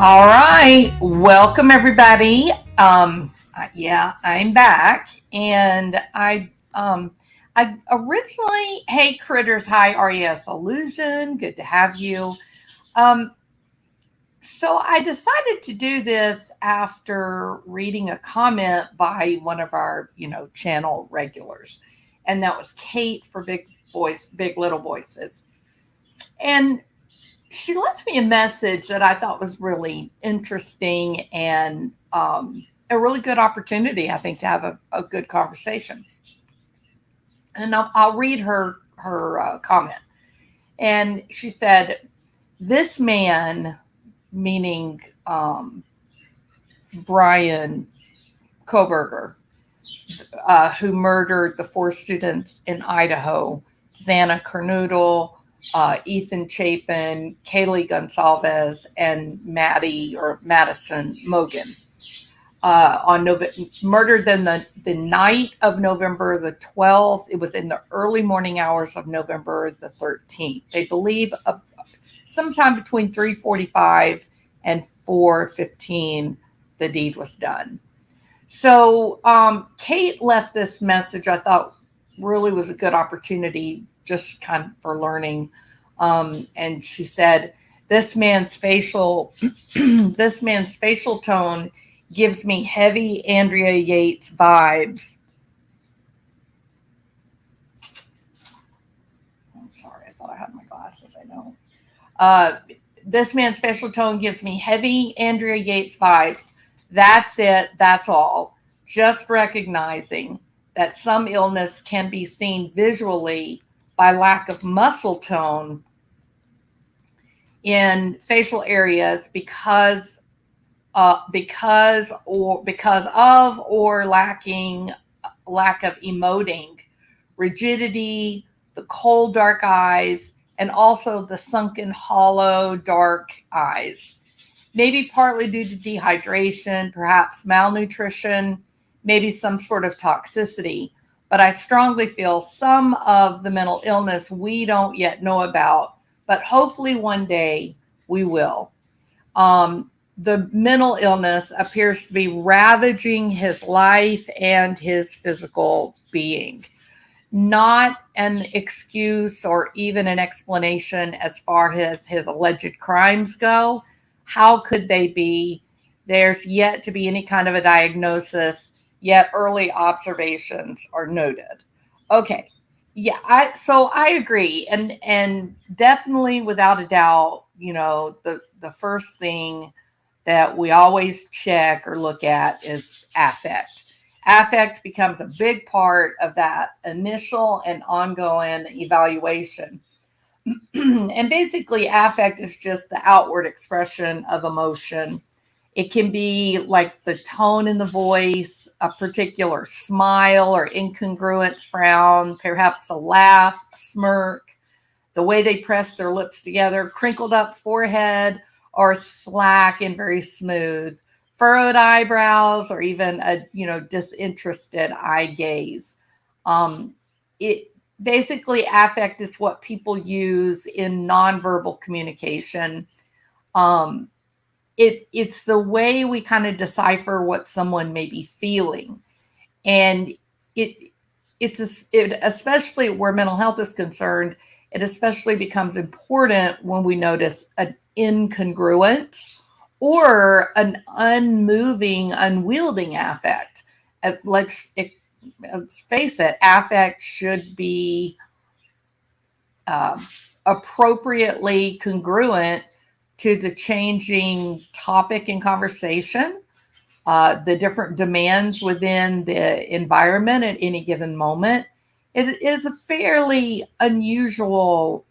All right, welcome everybody. Yeah, I'm back, and I originally, hey critters, hi RES Illusion, good to have you. Um, so I decided to do this after reading a comment by one of our, channel regulars, and that was Kate for Big Little Voices, and she left me a message that I thought was really interesting and a really good opportunity, I think, to have a good conversation. And I'll read her comment. And she said, "This man, meaning Bryan Kohberger, who murdered the 4 students in Idaho, Xana Kernodle, Ethan Chapin, Kaylee Gonsalves, and Madison Mogen. Murdered them the night of November the 12th. It was in the early morning hours of November the 13th. They believe sometime between 3:45 and 4:15 the deed was done." So Kate left this message I thought really was a good opportunity just kind of for learning. And she said, this man's facial tone gives me heavy Andrea Yates vibes. I'm sorry, I thought I had my glasses. I know. This man's facial tone gives me heavy Andrea Yates vibes. That's it. That's all. Just recognizing that some illness can be seen visually by lack of muscle tone in facial areas because of or lack of emoting, rigidity, the cold dark eyes, and also the sunken hollow dark eyes. Maybe partly due to dehydration, perhaps malnutrition, maybe some sort of toxicity. But I strongly feel some of the mental illness we don't yet know about, but hopefully one day we will. The mental illness appears to be ravaging his life and his physical being. Not an excuse or even an explanation as far as his alleged crimes go. How could they be? There's yet to be any kind of a diagnosis, yet early observations are noted. Okay. Yeah, I agree. And definitely without a doubt, the first thing that we always check or look at is affect. Affect becomes a big part of that initial and ongoing evaluation. And basically, affect is just the outward expression of emotion. It can be like the tone in the voice, a particular smile or incongruent frown, perhaps a laugh, a smirk, the way they press their lips together, crinkled up forehead, or slack and very smooth, furrowed eyebrows, or even a disinterested eye gaze. It basically affect is what people use in nonverbal communication. It's the way we kind of decipher what someone may be feeling, and it especially where mental health is concerned. It especially becomes important when we notice an incongruence or an unmoving, unwielding affect. Let's face it, affect should be appropriately congruent to the changing topic in conversation, the different demands within the environment at any given moment. It is a fairly unusual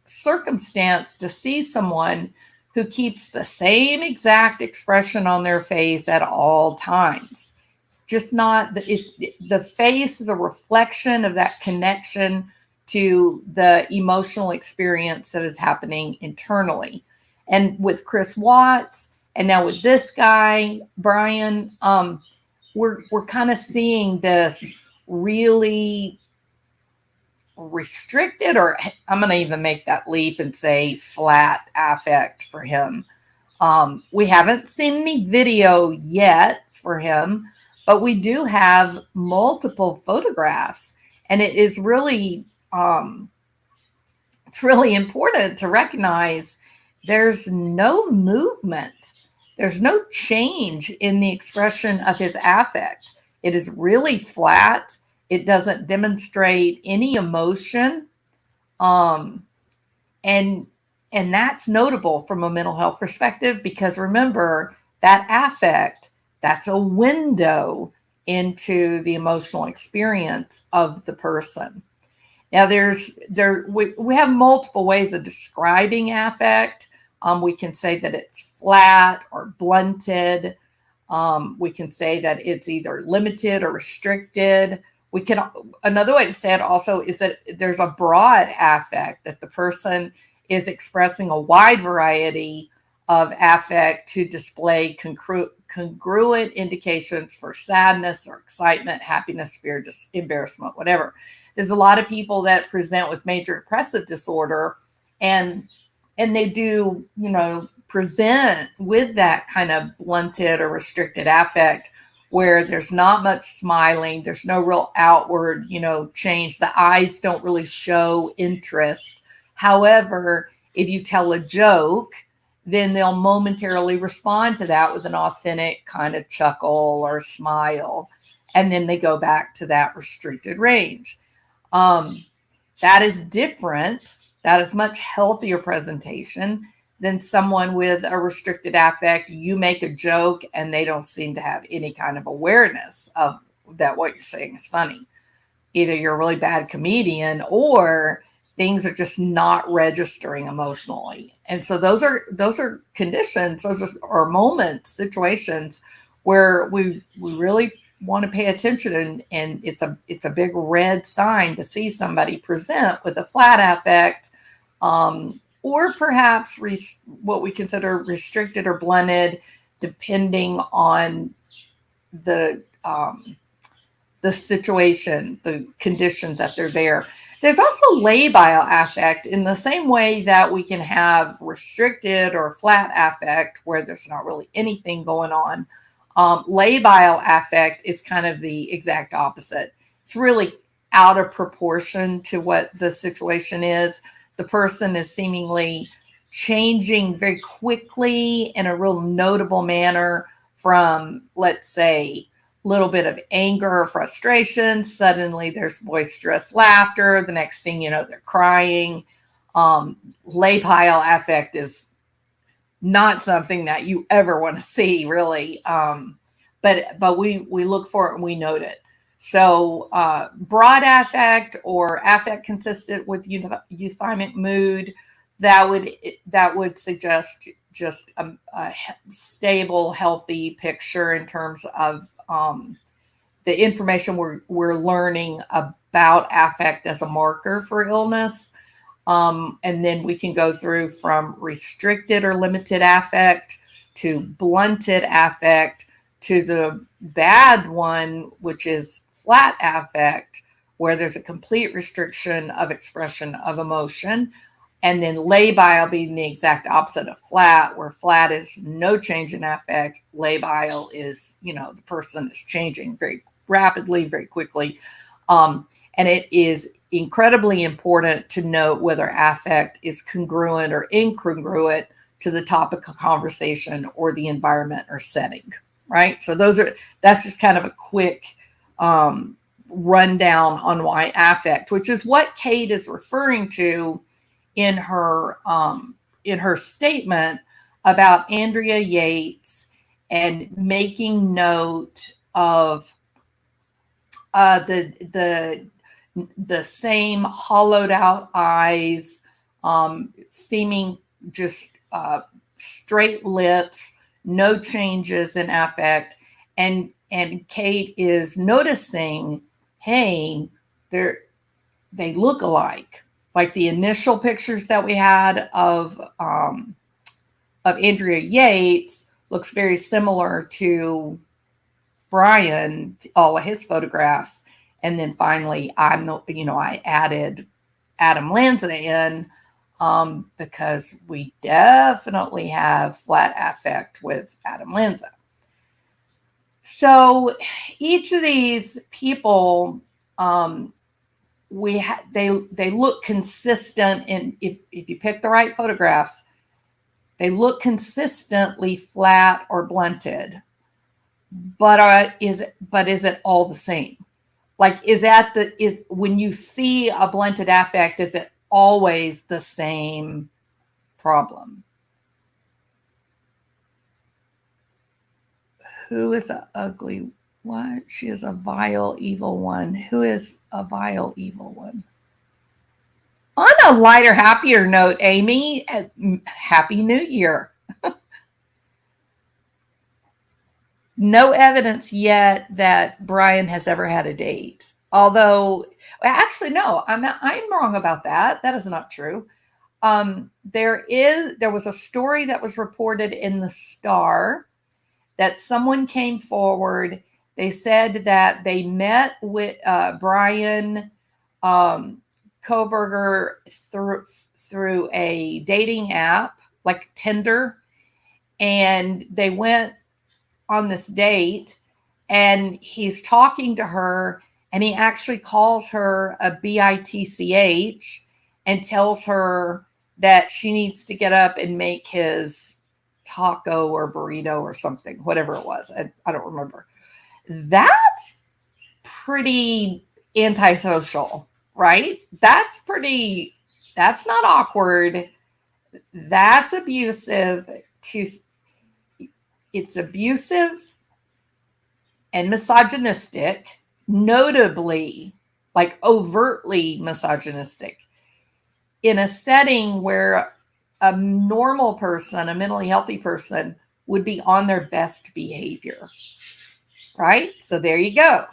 circumstance to see someone who keeps the same exact expression on their face at all times. It's just not, the face is a reflection of that connection to the emotional experience that is happening internally. And with Chris Watts, and now with this guy, Bryan, we're kind of seeing this really restricted, or I'm going to even make that leap and say flat affect for him. We haven't seen any video yet for him, but we do have multiple photographs, and it is really it's really important to recognize there's no movement. There's no change in the expression of his affect. It is really flat. It doesn't demonstrate any emotion. Um, and and that's notable from a mental health perspective, because remember, that affect, that's a window into the emotional experience of the person. Now, we have multiple ways of describing affect. We can say that it's flat or blunted. We can say that it's either limited or restricted. Another way to say it also is that there's a broad affect, that the person is expressing a wide variety of affect to display congruent indications for sadness or excitement, happiness, fear, just embarrassment, whatever. There's a lot of people that present with major depressive disorder, and they do, present with that kind of blunted or restricted affect, where there's not much smiling, there's no real outward, change. The eyes don't really show interest. However, if you tell a joke, then they'll momentarily respond to that with an authentic kind of chuckle or smile, and then they go back to that restricted range. That is different. That is much healthier presentation than someone with a restricted affect. You make a joke and they don't seem to have any kind of awareness of that what you're saying is funny. Either you're a really bad comedian, or things are just not registering emotionally. And so those are conditions, those are moments, situations where we really want to pay attention, and it's a big red sign to see somebody present with a flat affect, or perhaps what we consider restricted or blunted, depending on the situation, the conditions that they're there. There's also labile affect, in the same way that we can have restricted or flat affect where there's not really anything going on. Labile affect is kind of the exact opposite. It's really out of proportion to what the situation is. The person is seemingly changing very quickly in a real notable manner from, let's say, a little bit of anger or frustration. Suddenly there's boisterous laughter. The next thing you know, they're crying. Labile affect is not something that you ever want to see, really. But we look for it and we note it. So broad affect, or affect consistent with euthymic mood, that would suggest just a stable, healthy picture in terms of the information we're learning about affect as a marker for illness. And then we can go through from restricted or limited affect to blunted affect to the bad one, which is flat affect, where there's a complete restriction of expression of emotion. And then labile being the exact opposite of flat, where flat is no change in affect. Labile is, the person is changing very rapidly, very quickly. And it is incredibly important to note whether affect is congruent or incongruent to the topic of conversation or the environment or setting, right? So that's just kind of a quick rundown on why affect, which is what Kate is referring to in her statement about Andrea Yates, and making note of the same hollowed out eyes, seeming just straight lips, no changes in affect, and Kate is noticing, hey, they look alike. Like the initial pictures that we had of Andrea Yates looks very similar to Bryan, all of his photographs. And then finally, I added Adam Lanza in because we definitely have flat affect with Adam Lanza. So each of these people, they look consistent, and if you pick the right photographs, they look consistently flat or blunted. But is it all the same? Like, when you see a blunted affect, is it always the same problem? Who is an ugly? What? She is a vile, evil one. Who is a vile, evil one? On a lighter, happier note, Amy, Happy New Year. No evidence yet that Bryan has ever had a date. Although, actually, no, I'm wrong about that. That is not true. There was a story that was reported in the Star that someone came forward. They said that they met with Bryan Kohberger through a dating app like Tinder, and they went on this date, and he's talking to her, and he actually calls her a bitch and tells her that she needs to get up and make his taco or burrito or something, whatever it was. I don't remember. That's pretty antisocial, right? That's not awkward. That's abusive. It's abusive and misogynistic, notably, like overtly misogynistic, in a setting where a normal person, a mentally healthy person, would be on their best behavior, right? So there you go.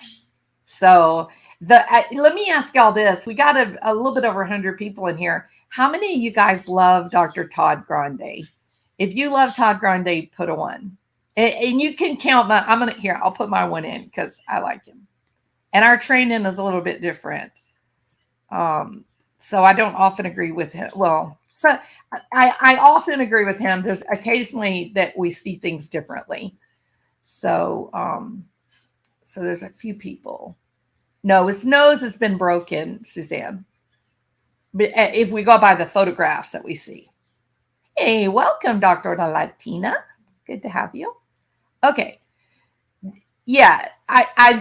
So let me ask y'all this. We got a little bit over 100 people in here. How many of you guys love Dr. Todd Grande? If you love Todd Grande, put a 1. And you can count I'll put my 1 in because I like him. And our training is a little bit different. So I don't often agree with him. Well, so I often agree with him. There's occasionally that we see things differently. So there's a few people. No, his nose has been broken, Suzanne. But if we go by the photographs that we see. Hey, welcome, Dr. La Latina. Good to have you. Okay. Yeah,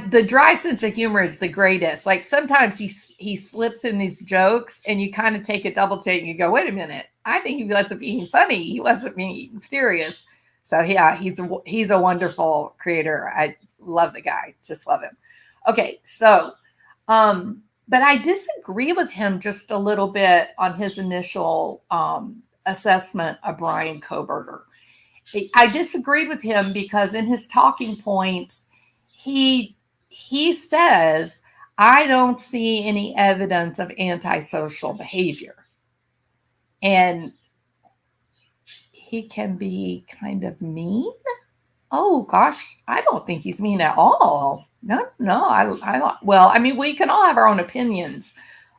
the dry sense of humor is the greatest. Like sometimes he slips in these jokes and you kind of take a double take and you go, wait a minute. I think he wasn't being funny. He wasn't being serious. So yeah, he's a wonderful creator. I love the guy. Just love him. Okay. So, but I disagree with him just a little bit on his initial assessment of Bryan Kohberger. I disagreed with him because in his talking points, he says, I don't see any evidence of antisocial behavior. And he can be kind of mean. Oh gosh, I don't think he's mean at all. No, well, I mean, we can all have our own opinions.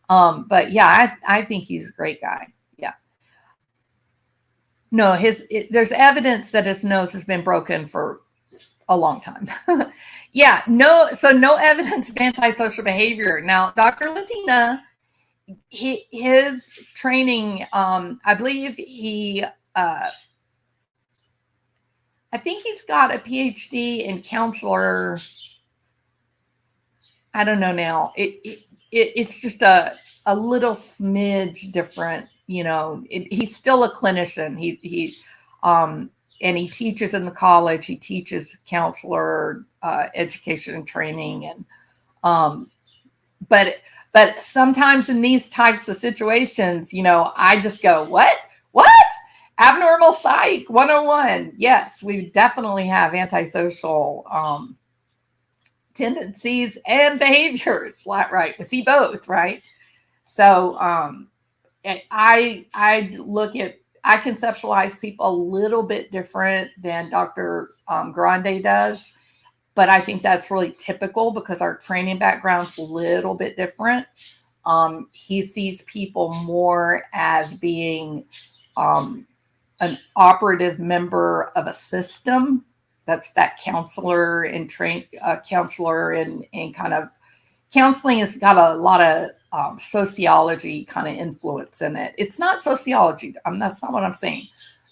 But yeah, I think he's a great guy. Yeah. No, there's evidence that his nose has been broken for a long time. Yeah, no evidence of antisocial behavior. Now, Dr. Latina, his training, I believe I think he's got a PhD in counselor. I don't know now. It's just a little smidge different, you know. He's still a clinician. And he teaches in the college. He teaches counselor education and training, and but sometimes in these types of situations, you know, I just go, what? Abnormal psych 101. Yes, we definitely have antisocial tendencies and behaviors. Right? We see both, right? So I conceptualize people a little bit different than Dr. Grande does. but I think that's really typical because our training background's a little bit different. He sees people more as being an operative member of a system. That's that counselor and counselor and kind of counseling has got a lot of sociology kind of influence in it. It's not sociology. That's not what I'm saying.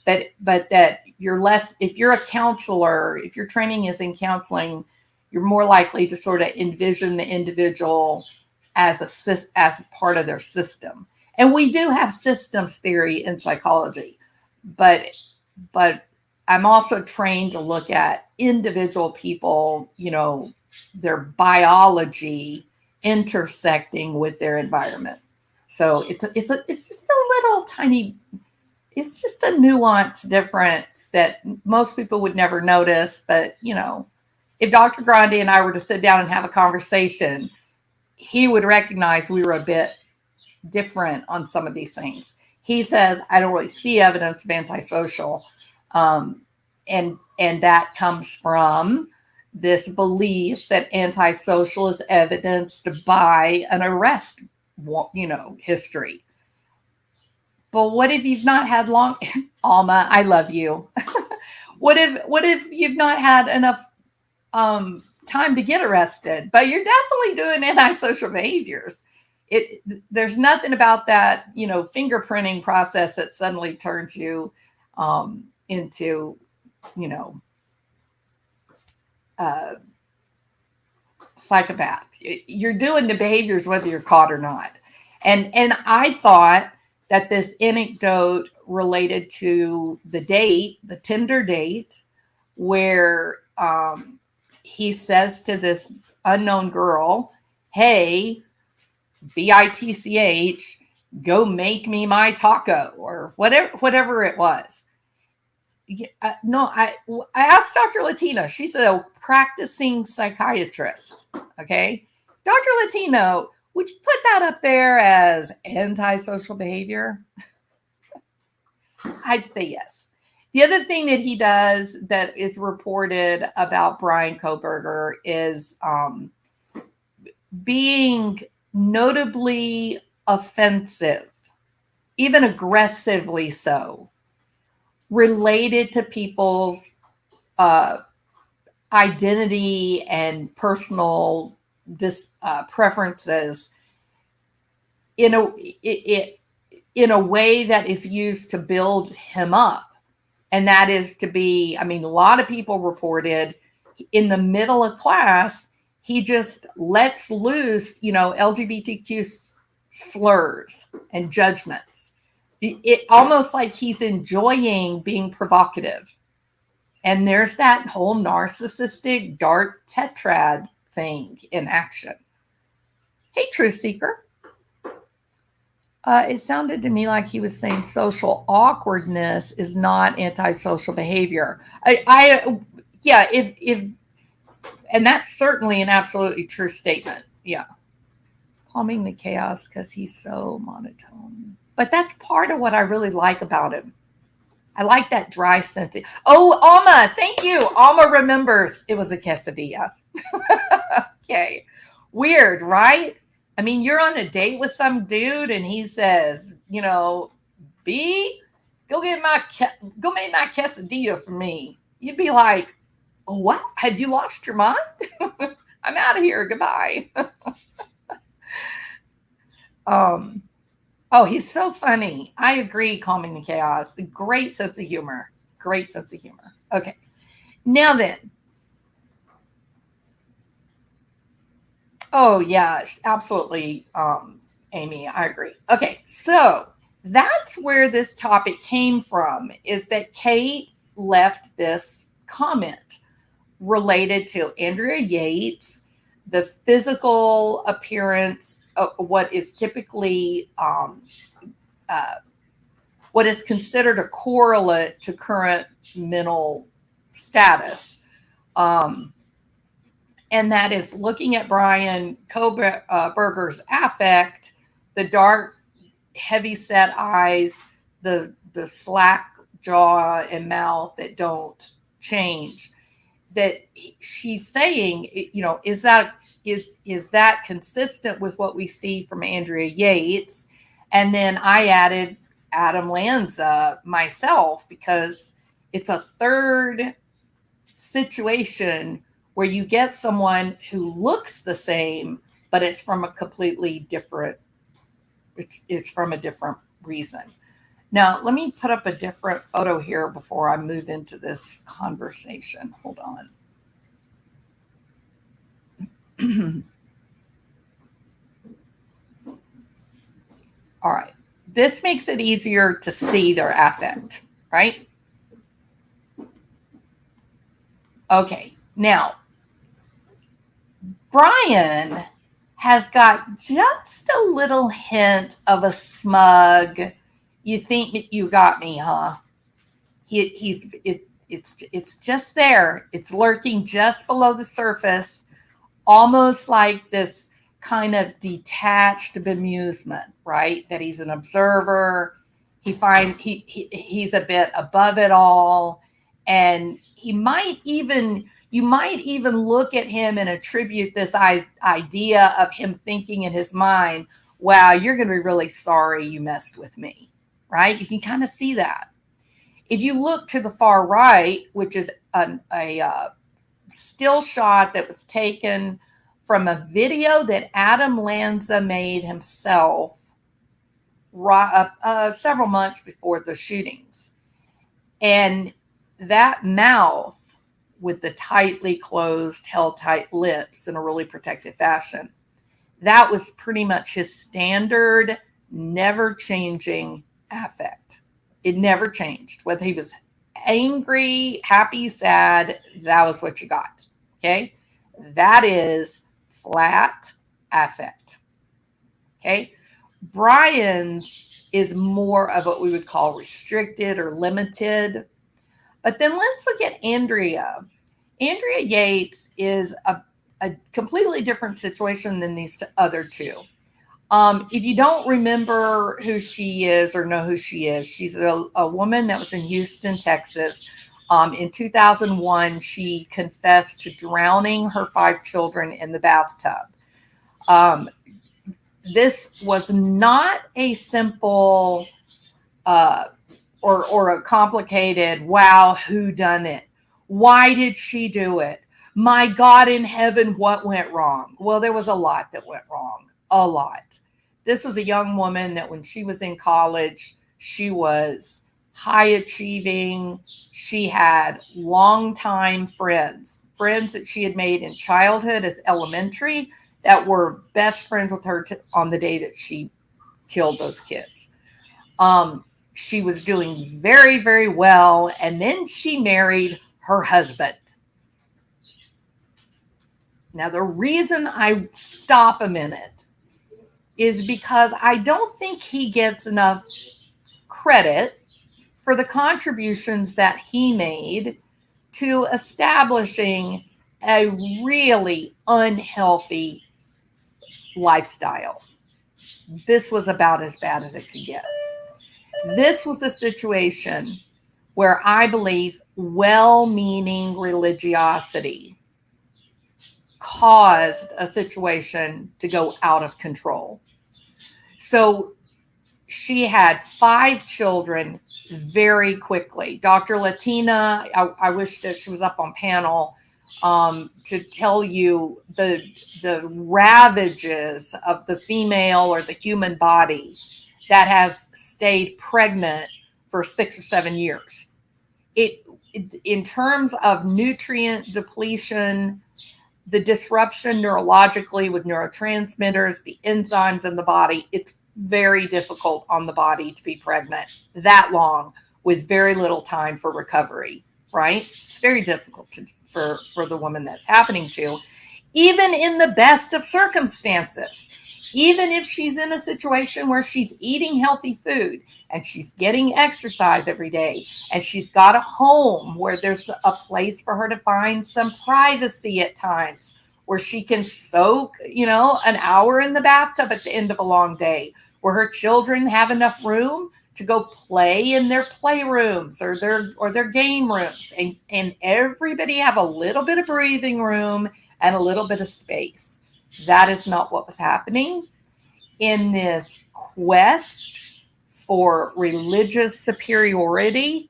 But that you're less, if you're a counselor, if your training is in counseling, you're more likely to sort of envision the individual as part of their system. And we do have systems theory in psychology, but I'm also trained to look at individual people, their biology intersecting with their environment. So it's just a little tiny, it's just a nuance difference that most people would never notice. But, if Dr. Grande and I were to sit down and have a conversation, he would recognize we were a bit different on some of these things. He says, I don't really see evidence of antisocial. And that comes from this belief that antisocial is evidenced by an arrest, history. But what if you've not had long, Alma, I love you. What if you've not had enough time to get arrested, but you're definitely doing antisocial behaviors? There's nothing about that, fingerprinting process that suddenly turns you into, psychopath. You're doing the behaviors whether you're caught or not. And I thought that this anecdote related to the Tinder date, where he says to this unknown girl, hey, bitch, go make me my taco, or whatever it was. I asked Dr. Latino. She's a practicing psychiatrist. Okay. Dr. Latino, would you put that up there as antisocial behavior? I'd say yes. The other thing that he does that is reported about Bryan Kohberger is being notably offensive, even aggressively so, related to people's identity and personal preferences in a way that is used to build him up. And that is to be, a lot of people reported in the middle of class, he just lets loose, LGBTQ slurs and judgments. It almost like he's enjoying being provocative. And there's that whole narcissistic dark tetrad thing in action. Hey, Truth Seeker. It sounded to me like he was saying social awkwardness is not antisocial behavior. If and that's certainly an absolutely true statement. Yeah. Calming the chaos because he's so monotone. But that's part of what I really like about him. I like that dry sense. Oh, Alma, thank you. Alma remembers it was a quesadilla. Okay. Weird, right? You're on a date with some dude and he says, B, go make my quesadilla for me. You'd be like, what? Have you lost your mind? I'm out of here. Goodbye. Oh, he's so funny. I agree. Calming the chaos. Great sense of humor. Great sense of humor. Okay. Now then. Oh, yeah, absolutely, Amy. I agree. Okay. So that's where this topic came from, is that Kate left this comment related to Andrea Yates, the physical appearance of what is typically what is considered a correlate to current mental status. And that is looking at Bryan Kohberger's affect, the dark, heavy-set eyes, the slack jaw and mouth that don't change. she's saying, is that consistent with what we see from Andrea Yates? And then I added Adam Lanza myself, because it's a third situation where you get someone who looks the same, but it's from a completely different, it's from a different reason. Now, let me put up a different photo here before I move into this conversation. Hold on. All right. This makes it easier to see their affect, right? Okay. Now, Bryan has got just a little hint of a smug, you think you got me, huh? It's just there. It's lurking just below the surface, almost like this kind of detached bemusement, right? That he's an observer. He's a bit above it all, and you might even look at him and attribute this idea of him thinking in his mind, wow, you're going to be really sorry you messed with me, right? You can kind of see that. If you look to the far right, which is a still shot that was taken from a video that Adam Lanza made himself several months before the shootings. And that mouth with the tightly closed, held tight lips in a really protective fashion, that was pretty much his standard, never changing affect. It never changed. Whether he was angry, happy, sad, that was what you got. Okay. That is flat affect. Okay. Bryan's is more of what we would call restricted or limited. But then let's look at Andrea. Andrea Yates is a completely different situation than these other two. If you don't remember who she is or know who she is, she's a woman that was in Houston, Texas. In 2001, she confessed to drowning her 5 children in the bathtub. This was not a simple or a complicated, wow, who done it? Why did she do it? My God in heaven, what went wrong? Well, there was a lot that went wrong. A lot. This was a young woman that when she was in college, she was high achieving. She had longtime friends that she had made in childhood as elementary that were best friends with her on the day that she killed those kids. She was doing very, very well. And then she married her husband. Now, the reason I stop a minute is because I don't think he gets enough credit for the contributions that he made to establishing a really unhealthy lifestyle. This was about as bad as it could get. This was a situation where I believe well-meaning religiosity caused a situation to go out of control. So she had 5 children very quickly. Dr. Latina, I wish that she was up on panel to tell you the ravages of the female or the human body that has stayed pregnant for 6 or 7 years. It in terms of nutrient depletion, the disruption neurologically with neurotransmitters, the enzymes in the body, it's very difficult on the body to be pregnant that long with very little time for recovery, right? It's very difficult for the woman that's happening to, even in the best of circumstances. Even if she's in a situation where she's eating healthy food and she's getting exercise every day and she's got a home where there's a place for her to find some privacy at times where she can soak, an hour in the bathtub at the end of a long day, where her children have enough room to go play in their playrooms or their game rooms, and everybody have a little bit of breathing room and a little bit of space. That is not what was happening. In this quest for religious superiority,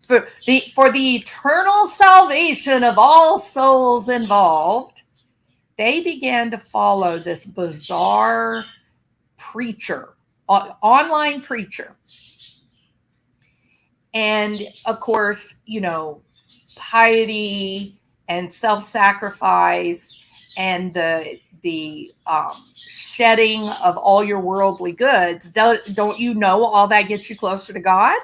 for the eternal salvation of all souls involved, they began to follow this bizarre preacher, online preacher. And of course, piety and self-sacrifice and the shedding of all your worldly goods. Don't you know all that gets you closer to God?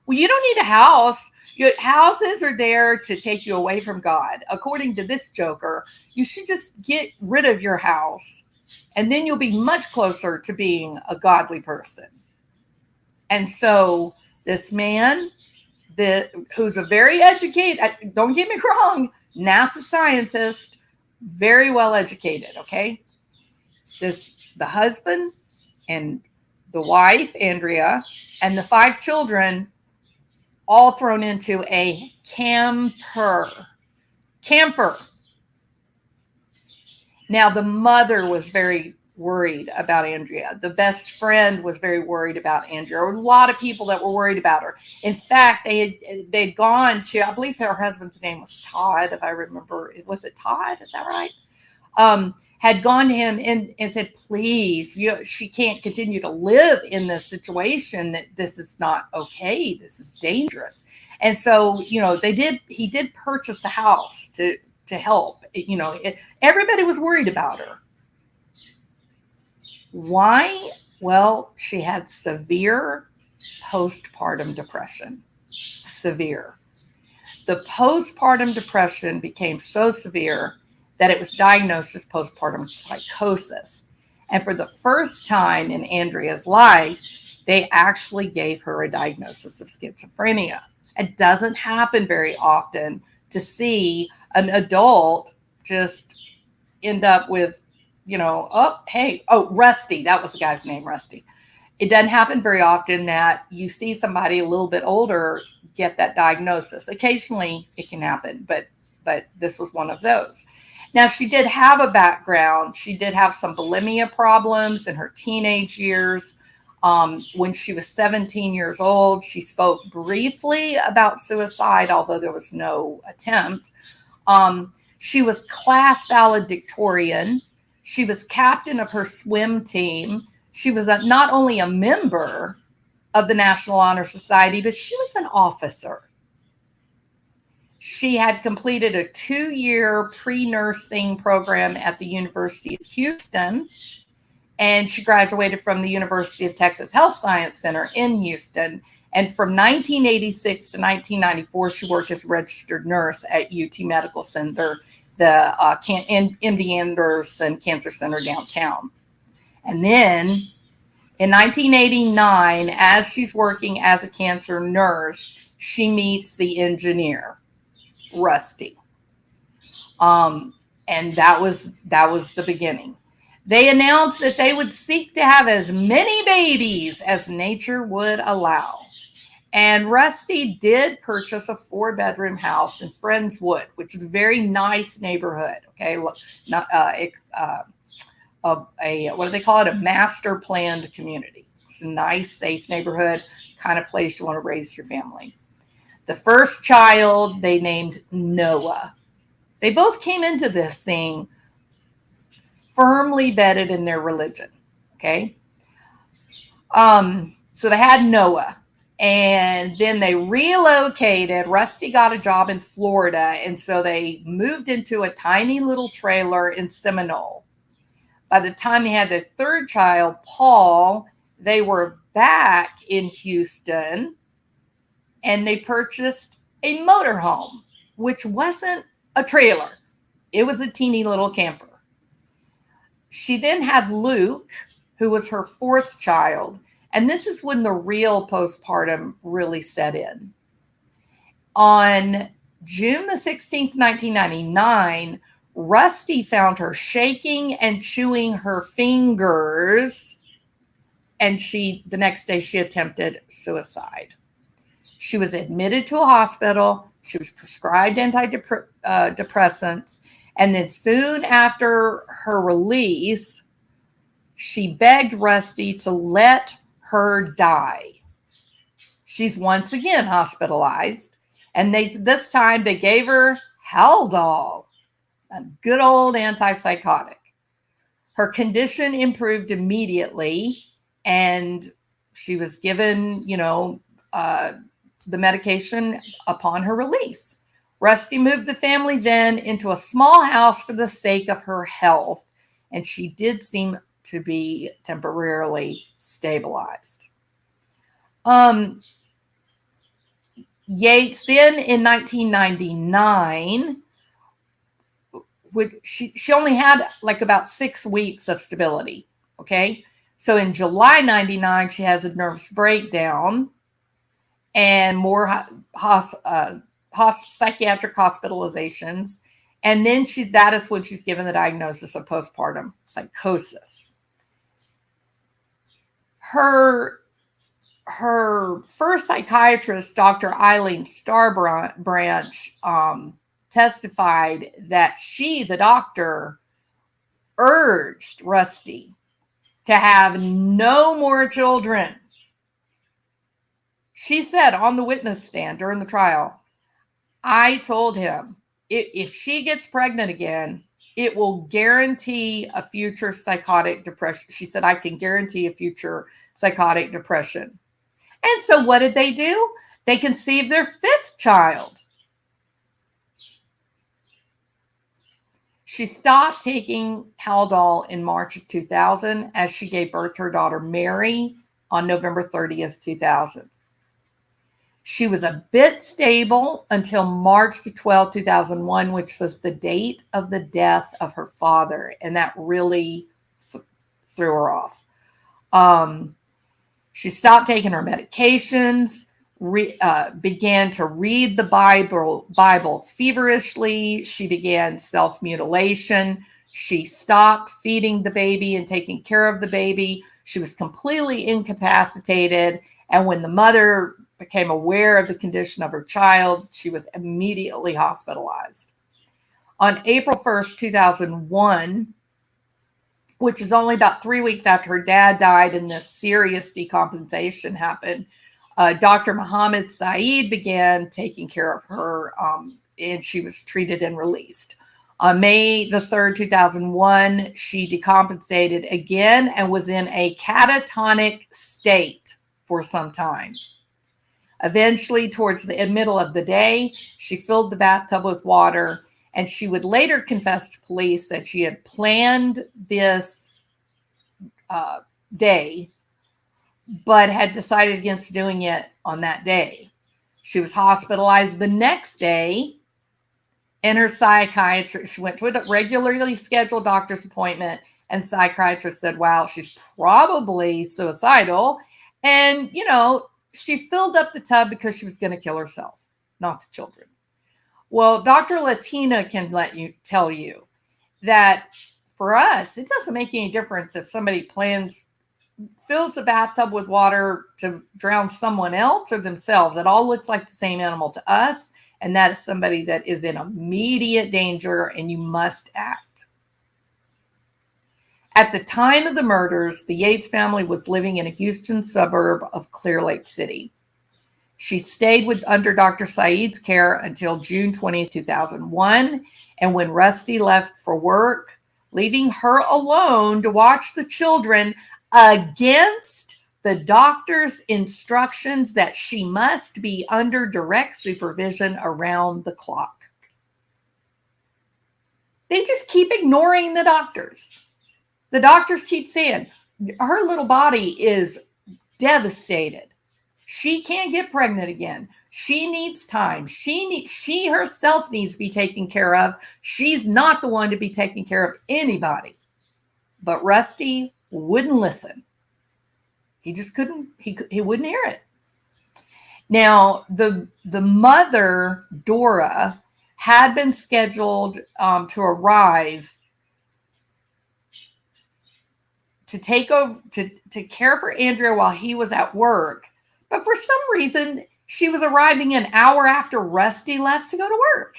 Well, you don't need a house. Your houses are there to take you away from God. According to this joker, you should just get rid of your house, and then you'll be much closer to being a godly person. And so this man, who's a very educated, don't get me wrong, NASA scientist, very well educated, okay? The husband and the wife, Andrea, and the 5 children, all thrown into a camper. Now, the mother was very worried about Andrea. The best friend was very worried about Andrea. There were a lot of people that were worried about her. In fact, they'd gone to, I believe her husband's name was Todd, if I remember. Was it Todd? Is that right? Had gone to him and said, please, she can't continue to live in this situation. That this is not okay. This is dangerous. And so, he did purchase a house to help. Everybody was worried about her. Why? Well, she had severe postpartum depression. Severe. The postpartum depression became so severe that it was diagnosed as postpartum psychosis. And for the first time in Andrea's life, they actually gave her a diagnosis of schizophrenia. It doesn't happen very often to see an adult just end up with, Rusty. That was the guy's name, Rusty. It doesn't happen very often that you see somebody a little bit older get that diagnosis. Occasionally it can happen, but this was one of those. Now, she did have a background. She did have some bulimia problems in her teenage years. When she was 17 years old, she spoke briefly about suicide, although there was no attempt. She was class valedictorian. She was captain of her swim team. She was not only a member of the National Honor Society, but she was an officer. She had completed a 2-year pre-nursing program at the University of Houston, and she graduated from the University of Texas Health Science Center in Houston. And from 1986 to 1994, she worked as a registered nurse at UT Medical Center, the MD Anderson Cancer Center downtown. And then in 1989, as she's working as a cancer nurse, she meets the engineer, Rusty. And that was the beginning. They announced that they would seek to have as many babies as nature would allow. And Rusty did purchase a 4-bedroom house in Friendswood, which is a very nice neighborhood. Okay, what do they call it? A master planned community. It's a nice, safe neighborhood, kind of place you want to raise your family. The first child they named Noah. They both came into this thing firmly bedded in their religion. Okay. So they had Noah, and then they relocated. Rusty got a job in Florida, and so they moved into a tiny little trailer in Seminole. By the time they had their third child, Paul, they were back in Houston, and they purchased a motorhome, which wasn't a trailer. It was a teeny little camper. She then had Luke, who was her 4th child. And this is when the real postpartum really set in. On June the 16th, 1999, Rusty found her shaking and chewing her fingers and the next day she attempted suicide. She was admitted to a hospital. She was prescribed antidepressants. And then soon after her release, she begged Rusty to let her die. She's once again hospitalized. And this time they gave her Haldol, a good old antipsychotic. Her condition improved immediately, and she was given, the medication upon her release. Rusty moved the family then into a small house for the sake of her health, and she did seem to be temporarily stabilized. Yates then in 1999, she only had like about 6 weeks of stability. Okay. So in July 99, she has a nervous breakdown and more psychiatric hospitalizations. And then that is when she's given the diagnosis of postpartum psychosis. Her first psychiatrist, Dr. Eileen Starbranch, testified that she, the doctor, urged Rusty to have no more children. She said on the witness stand during the trial, I told him, if she gets pregnant again, it will guarantee a future psychotic depression. She said, I can guarantee a future psychotic depression. And so what did they do? They conceived their 5th child. She stopped taking Haldol in March of 2000 as she gave birth to her daughter Mary on November 30th, 2000. She was a bit stable until March 12, 2001, which was the date of the death of her father. And that really threw her off. She stopped taking her medications, began to read the Bible feverishly. She began self-mutilation. She stopped feeding the baby and taking care of the baby. She was completely incapacitated. And when the mother became aware of the condition of her child, she was immediately hospitalized. On April 1st, 2001, which is only about 3 weeks after her dad died and this serious decompensation happened, Dr. Muhammad Saeed began taking care of her, and she was treated and released. On May the 3rd, 2001, she decompensated again and was in a catatonic state for some time. Eventually, towards the middle of the day, she filled the bathtub with water, and she would later confess to police that she had planned this day, but had decided against doing it on that day. She was hospitalized the next day, and her psychiatrist, she went to a regularly scheduled doctor's appointment, and psychiatrist said, wow, she's probably suicidal. And, she filled up the tub because she was going to kill herself, not the children. Well, Dr. Latina can tell you that for us, it doesn't make any difference if somebody fills the bathtub with water to drown someone else or themselves. It all looks like the same animal to us. And that is somebody that is in immediate danger, and you must act. At the time of the murders, the Yates family was living in a Houston suburb of Clear Lake City. She stayed under Dr. Saeed's care until June 20th, 2001. And when Rusty left for work, leaving her alone to watch the children against the doctor's instructions that she must be under direct supervision around the clock. They just keep ignoring the doctors. The doctors keep saying her little body is devastated. She can't get pregnant again. She needs time. She herself needs to be taken care of. She's not the one to be taking care of anybody. But Rusty wouldn't listen. He just couldn't. He wouldn't hear it. Now, the mother, Dora, had been scheduled to arrive to take over to care for Andrea while he was at work. But for some reason, she was arriving an hour after Rusty left to go to work.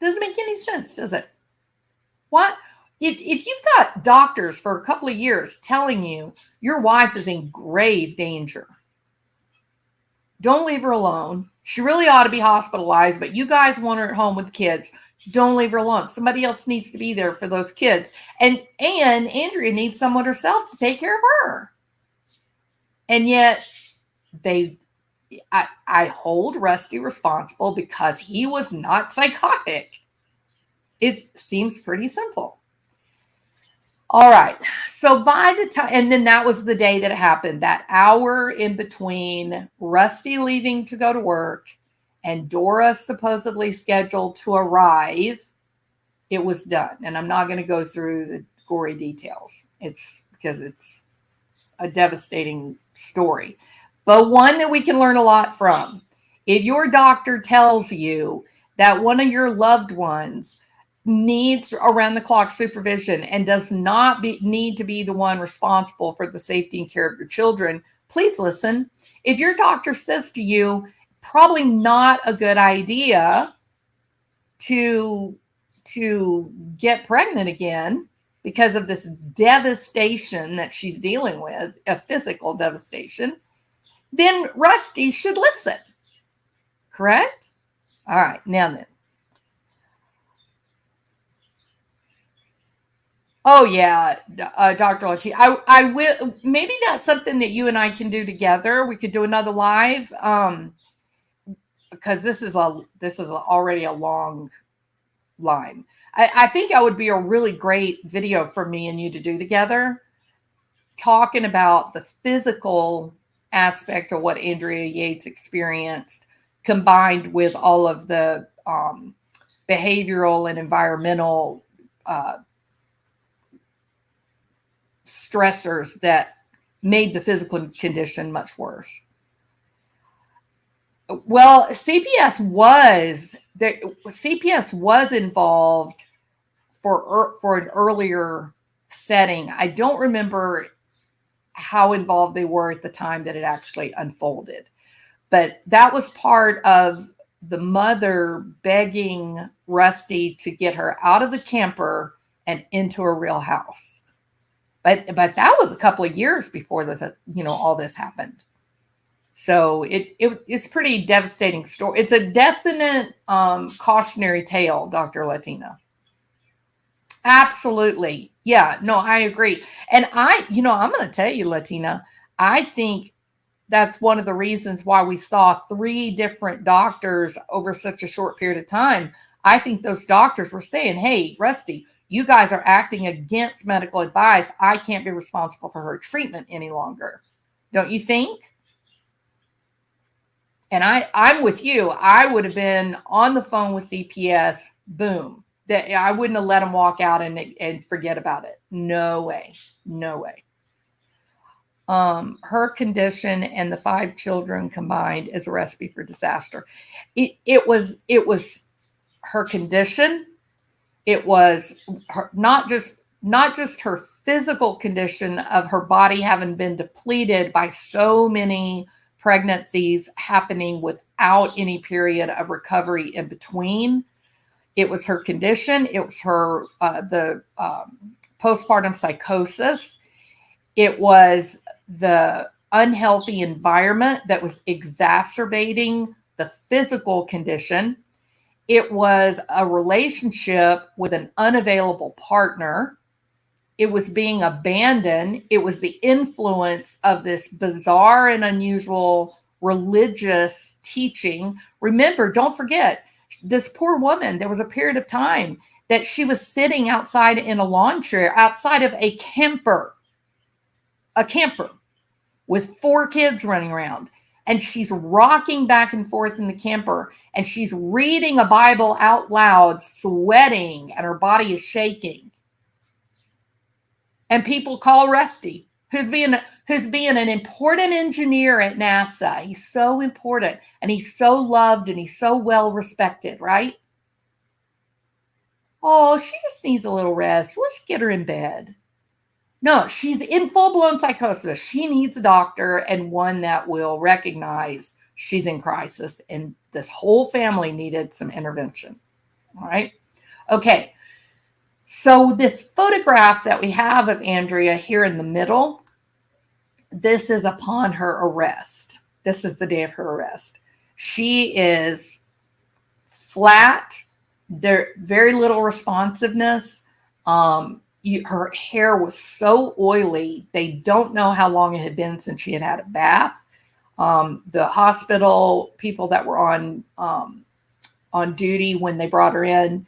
Doesn't make any sense, does it? What? If you've got doctors for a couple of years telling you your wife is in grave danger, don't leave her alone. She really ought to be hospitalized, but you guys want her at home with the kids. Don't leave her alone. Somebody else needs to be there for those kids. And Andrea needs someone herself to take care of her. And yet I hold Rusty responsible because he was not psychotic. It seems pretty simple. All right. So by the time, and then that was the day that it happened, that hour in between Rusty leaving to go to work and Dora supposedly scheduled to arrive, it was done. And I'm not going to go through the gory details. It's because it's a devastating story, but one that we can learn a lot from. If your doctor tells you that one of your loved ones needs around-the-clock supervision and does not need to be the one responsible for the safety and care of your children, please listen. If your doctor says to you, probably not a good idea to get pregnant again because of this devastation that she's dealing with, a physical devastation, then Rusty should listen. Correct? All right, now then. Oh yeah, Dr. Lachie. I will. Maybe that's something that you and I can do together. We could do another live, because this is already a long line. I think that would be a really great video for me and you to do together, talking about the physical aspect of what Andrea Yates experienced, combined with all of the behavioral and environmental stressors that made the physical condition much worse. Well, CPS was involved for an earlier setting. I don't remember how involved they were at the time that it actually unfolded, but that was part of the mother begging Rusty to get her out of the camper and into a real house. But that was a couple of years before all this happened. So it's pretty devastating story. It's a definite cautionary tale, Dr. Latina. Absolutely. Yeah, no, I agree. And I'm going to tell you, Latina, I think that's one of the reasons why we saw 3 different doctors over such a short period of time. I think those doctors were saying, hey, Rusty, you guys are acting against medical advice. I can't be responsible for her treatment any longer. Don't you think? And I'm with you. I would have been on the phone with CPS. Boom. That I wouldn't have let them walk out and forget about it. No way. No way. Her condition and the 5 children combined is a recipe for disaster. It was her condition. It was her, not just her physical condition of her body having been depleted by so many pregnancies happening without any period of recovery in between. It was her condition. It was her the postpartum psychosis. It was the unhealthy environment that was exacerbating the physical condition. It was a relationship with an unavailable partner. It was being abandoned. It was the influence of this bizarre and unusual religious teaching. Remember, don't forget, this poor woman, there was a period of time that she was sitting outside in a lawn chair outside of a camper with 4 kids running around. And she's rocking back and forth in the camper, and she's reading a Bible out loud, sweating, and her body is shaking. And people call Rusty, who's being an important engineer at NASA. He's so important, and he's so loved, and he's so well respected, right? Oh, she just needs a little rest. We'll just get her in bed. No, she's in full-blown psychosis. She needs a doctor, and one that will recognize she's in crisis, and this whole family needed some intervention. All right. Okay. So this photograph that we have of Andrea here in the middle, this is upon her arrest. This is the day of her arrest. She is flat. There very little responsiveness. Her hair was so oily. They don't know how long it had been since she had had a bath. The hospital people that were on duty when they brought her in,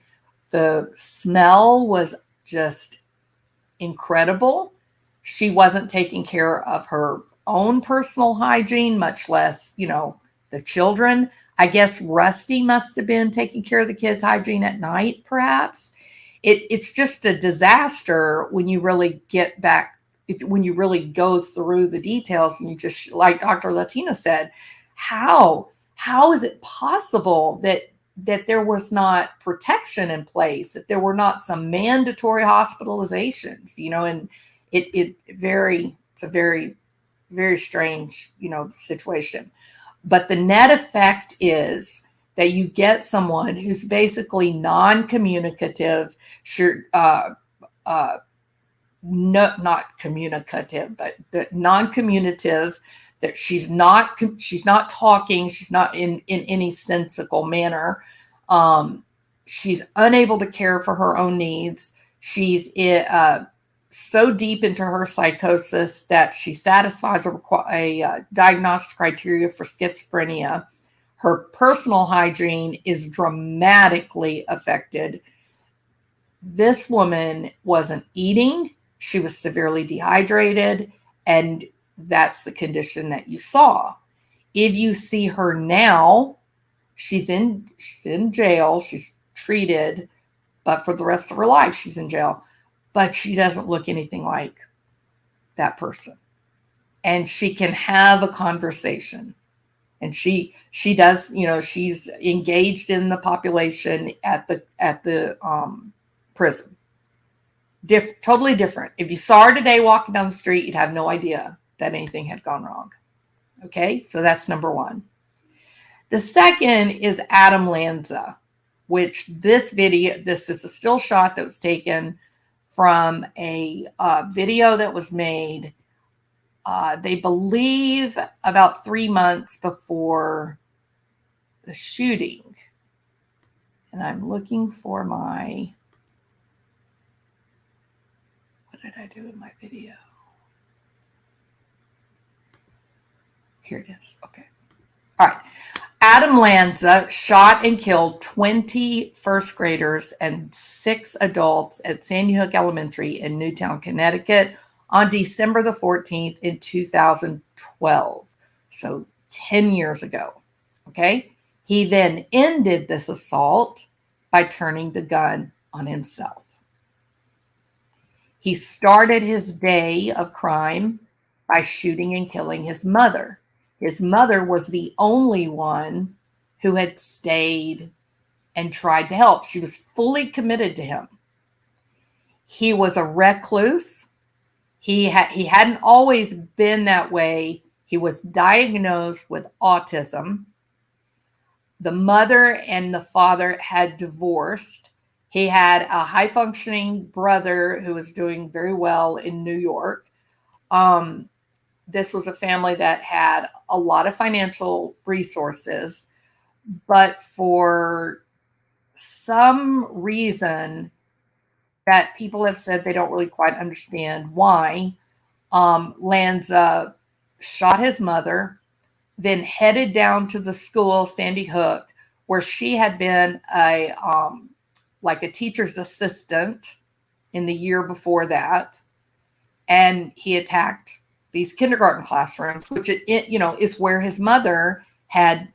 the smell was just incredible. She wasn't taking care of her own personal hygiene, much less, the children. I guess Rusty must have been taking care of the kids' hygiene at night, perhaps. It's just a disaster when you really get back, when you really go through the details, and you just, like Dr. Latina said, how is it possible that there was not protection in place, that there were not some mandatory hospitalizations, and it's a very, very strange, situation. But the net effect is that you get someone who's basically non-communicative, not communicative, but non-communicative, that she's not talking, she's not in any sensical manner. She's unable to care for her own needs. She's so deep into her psychosis that she satisfies a diagnostic criteria for schizophrenia. Her personal hygiene is dramatically affected. This woman wasn't eating. She was severely dehydrated, and that's the condition that you saw. If you see her now, she's in jail. She's treated, but for the rest of her life, she's in jail. But she doesn't look anything like that person. And she can have a conversation. And she does, she's engaged in the population at the prison. Totally different. If you saw her today walking down the street, you'd have no idea that anything had gone wrong. Okay, so that's number one. The second is Adam Lanza, which this is a still shot that was taken from a video that was made, they believe, about 3 months before the shooting. And I'm looking for what did I do in my video? Here it is. Okay. All right. Adam Lanza shot and killed 20 first graders and 6 adults at Sandy Hook Elementary in Newtown, Connecticut on December the 14th in 2012. So 10 years ago. Okay. He then ended this assault by turning the gun on himself. He started his day of crime by shooting and killing his mother. His mother was the only one who had stayed and tried to help. She was fully committed to him. He was a recluse. He hadn't always been that way. He was diagnosed with autism. The mother and the father had divorced. He had a high-functioning brother who was doing very well in New York. This was a family that had a lot of financial resources, but for some reason that people have said they don't really quite understand why, Lanza shot his mother, then headed down to the school, Sandy Hook, where she had been a teacher's assistant in the year before that. And he attacked these kindergarten classrooms, which is where his mother had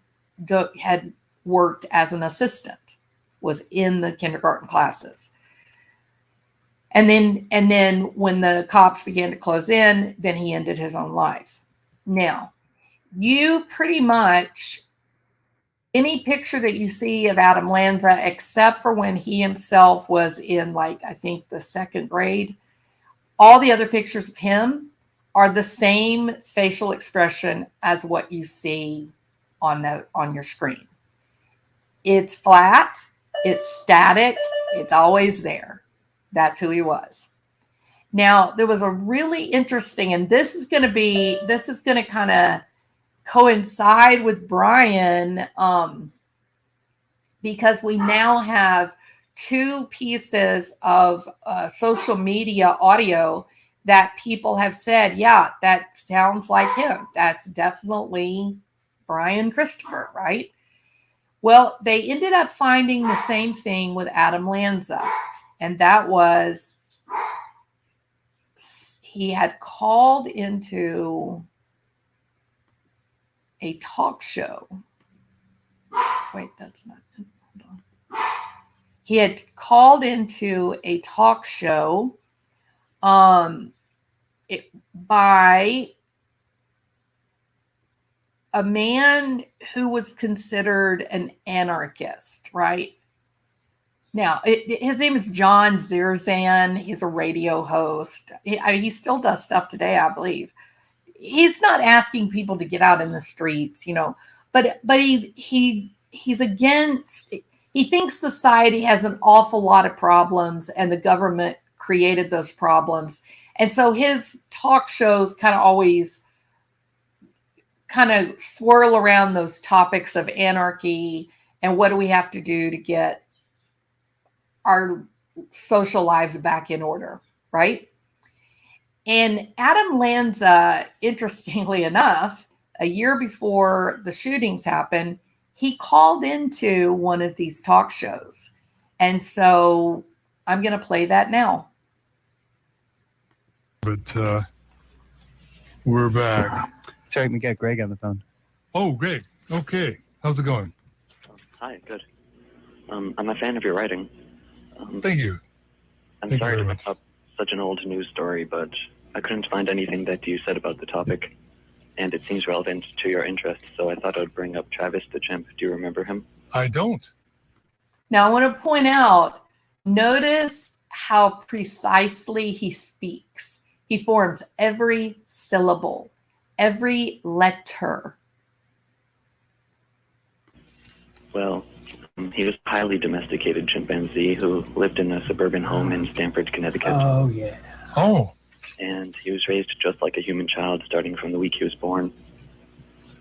worked as an assistant, was in the kindergarten classes. And then when the cops began to close in, then he ended his own life. Now, you pretty much Any picture that you see of Adam Lanza, except for when he himself was in, like, I think the second grade, all the other pictures of him are the same facial expression as what you see on your screen. It's flat, it's static, it's always there. That's who he was. Now, there was a really interesting, and this is going to kind of coincide with Bryan, because we now have two pieces of social media audio that people have said, yeah, that sounds like him. That's definitely Bryan Christopher, right? Well, they ended up finding the same thing with Adam Lanza, and that was he had called into a talk show. Wait, that's not it. Hold on. He had called into a talk show by a man who was considered an anarchist, right? Now, his name is John Zerzan. He's a radio host. He still does stuff today, I believe. He's not asking people to get out in the streets, but he's against. He thinks society has an awful lot of problems, and the government created those problems. And so his talk shows kind of always kind of swirl around those topics of anarchy and what do we have to do to get our social lives back in order, right? And Adam Lanza, interestingly enough, a year before the shootings happened, he called into one of these talk shows. And so I'm going to play that now. But we're back. Sorry, we got Greg on the phone. Oh, Greg. Okay. How's it going? Hi, good. I'm a fan of your writing. Thank you. I'm Thank sorry you to very bring up such an old news story, but I couldn't find anything that you said about the topic, and it seems relevant to your interests, so I thought I would bring up Travis the Chimp. Do you remember him? I don't. Now, I want to point out, notice how precisely he speaks. He forms every syllable, every letter. Well, he was a highly domesticated chimpanzee who lived in a suburban home in Stamford, Connecticut. Oh, yeah. Oh. And he was raised just like a human child starting from the week he was born.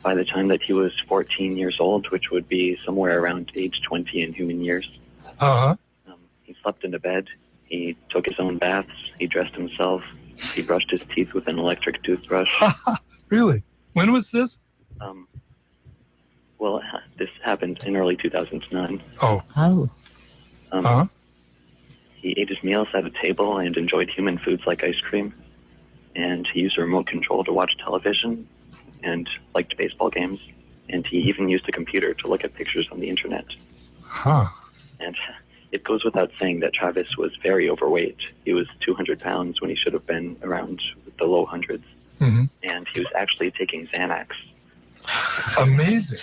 By the time that he was 14 years old, which would be somewhere around age 20 in human years, he slept in a bed, he took his own baths, he dressed himself, he brushed his teeth with an electric toothbrush. Really? When was this? Well, this happened in early 2009. Oh. He ate his meals at a table and enjoyed human foods like ice cream. And he used a remote control to watch television and liked baseball games. And he even used a computer to look at pictures on the internet. Huh. And it goes without saying that Travis was very overweight. He was 200 pounds when he should have been around the low hundreds. Mm-hmm. And he was actually taking Xanax. Amazing.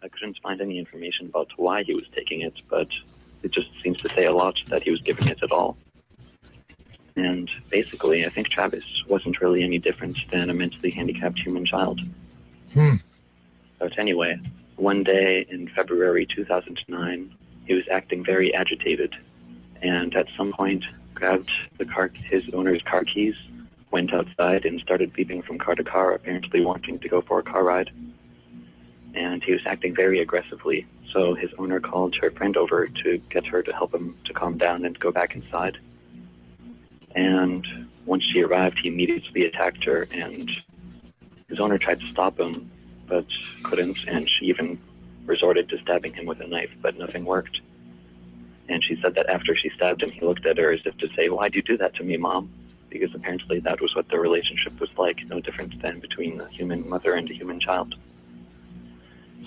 I couldn't find any information about why he was taking it, but it just seems to say a lot that he was giving it at all. And basically, I think Travis wasn't really any different than a mentally handicapped human child. But anyway, one day in February 2009, he was acting very agitated, and at some point grabbed his owner's car keys, went outside and started beeping from car to car, apparently wanting to go for a car ride. And he was acting very aggressively, so his owner called her friend over to get her to help him to calm down and go back inside. And once she arrived, he immediately attacked her, and his owner tried to stop him, but couldn't, and she even resorted to stabbing him with a knife, but nothing worked. And she said that after she stabbed him, he looked at her as if to say, "Why'd you do that to me, Mom?" Because apparently that was what their relationship was like, no different than between a human mother and a human child.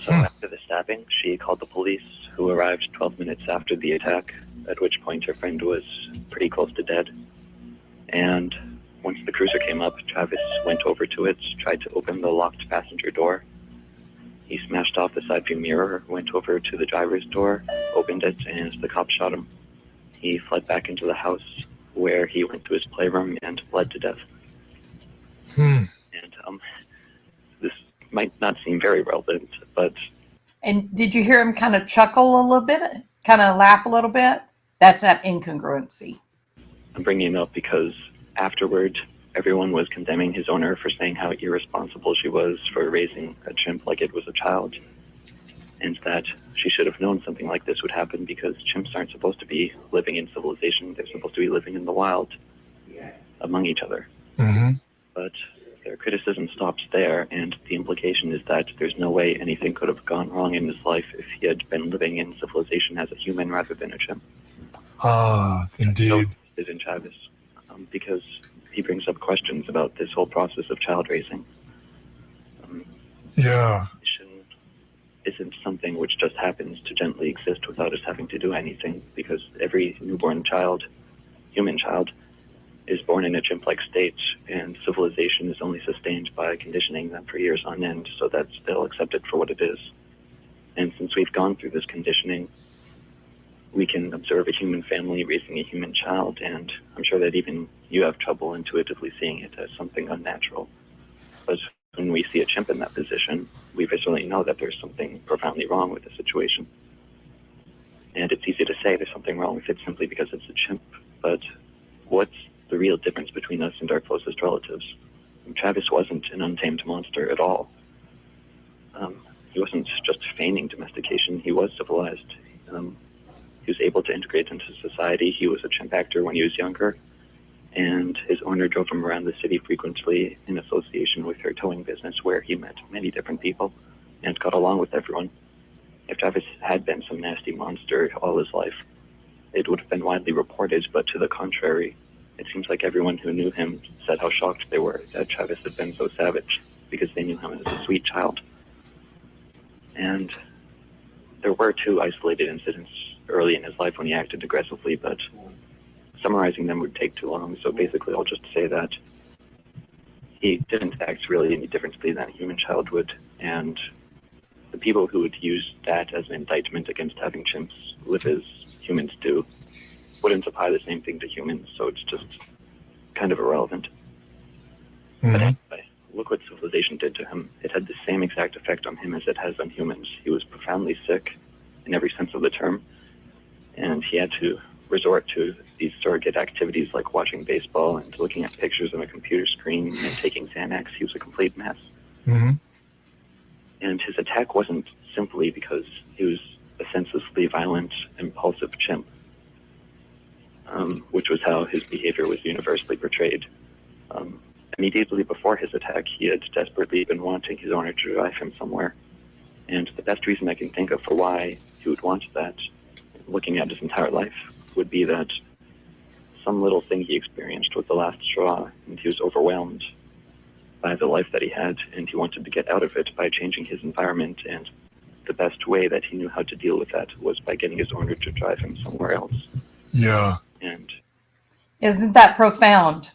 So after the stabbing, she called the police, who arrived 12 minutes after the attack, at which point her friend was pretty close to dead. And once the cruiser came up, Travis went over to it, tried to open the locked passenger door, He smashed off the side view mirror, went over to the driver's door, opened it, and the cop shot him. He fled back into the house, where he went to his playroom and bled to death. Hmm. And this might not seem very relevant, but... And did you hear him kind of chuckle a little bit, kind of laugh a little bit? That's that incongruency. I'm bringing it up because afterward, everyone was condemning his owner for saying how irresponsible she was for raising a chimp like it was a child, and that she should have known something like this would happen because chimps aren't supposed to be living in civilization. They're supposed to be living in the wild among each other. Mm-hmm. But their criticism stops there, and the implication is that there's no way anything could have gone wrong in his life if he had been living in civilization as a human rather than a chimp. Ah, indeed. So is in Chavez, because he brings up questions about this whole process of child raising. Yeah. Isn't something which just happens to gently exist without us having to do anything, because every newborn child, human child, is born in a chimp-like state, and civilization is only sustained by conditioning them for years on end so that they'll accept it for what it is. And since we've gone through this conditioning, we can observe a human family raising a human child, and I'm sure that even you have trouble intuitively seeing it as something unnatural. But when we see a chimp in that position, we viscerally know that there's something profoundly wrong with the situation. And it's easy to say there's something wrong with it simply because it's a chimp, but what's the real difference between us and our closest relatives? Travis wasn't an untamed monster at all. He wasn't just feigning domestication, he was civilized. He was able to integrate into society. He was a chimp actor when he was younger, and his owner drove him around the city frequently in association with her towing business, where he met many different people and got along with everyone. If Travis had been some nasty monster all his life, it would have been widely reported, but to the contrary, it seems like everyone who knew him said how shocked they were that Travis had been so savage, because they knew him as a sweet child. And there were 2 isolated incidents early in his life when he acted aggressively, but summarizing them would take too long, so basically I'll just say that he didn't act really any differently than a human child would, and the people who would use that as an indictment against having chimps live as humans do wouldn't apply the same thing to humans, so it's just kind of irrelevant. Mm-hmm. But anyway, look what civilization did to him. It had the same exact effect on him as it has on humans. He was profoundly sick in every sense of the term, and he had to resort to these surrogate activities like watching baseball and looking at pictures on a computer screen and taking Xanax. He was a complete mess. Mm-hmm. And his attack wasn't simply because he was a senselessly violent, impulsive chimp, which was how his behavior was universally portrayed. Immediately before his attack, he had desperately been wanting his owner to drive him somewhere. And the best reason I can think of for why he would want that, looking at his entire life, would be that some little thing he experienced was the last straw, and he was overwhelmed by the life that he had, and he wanted to get out of it by changing his environment, and the best way that he knew how to deal with that was by getting his owner to drive him somewhere else. Yeah. And Isn't that profound?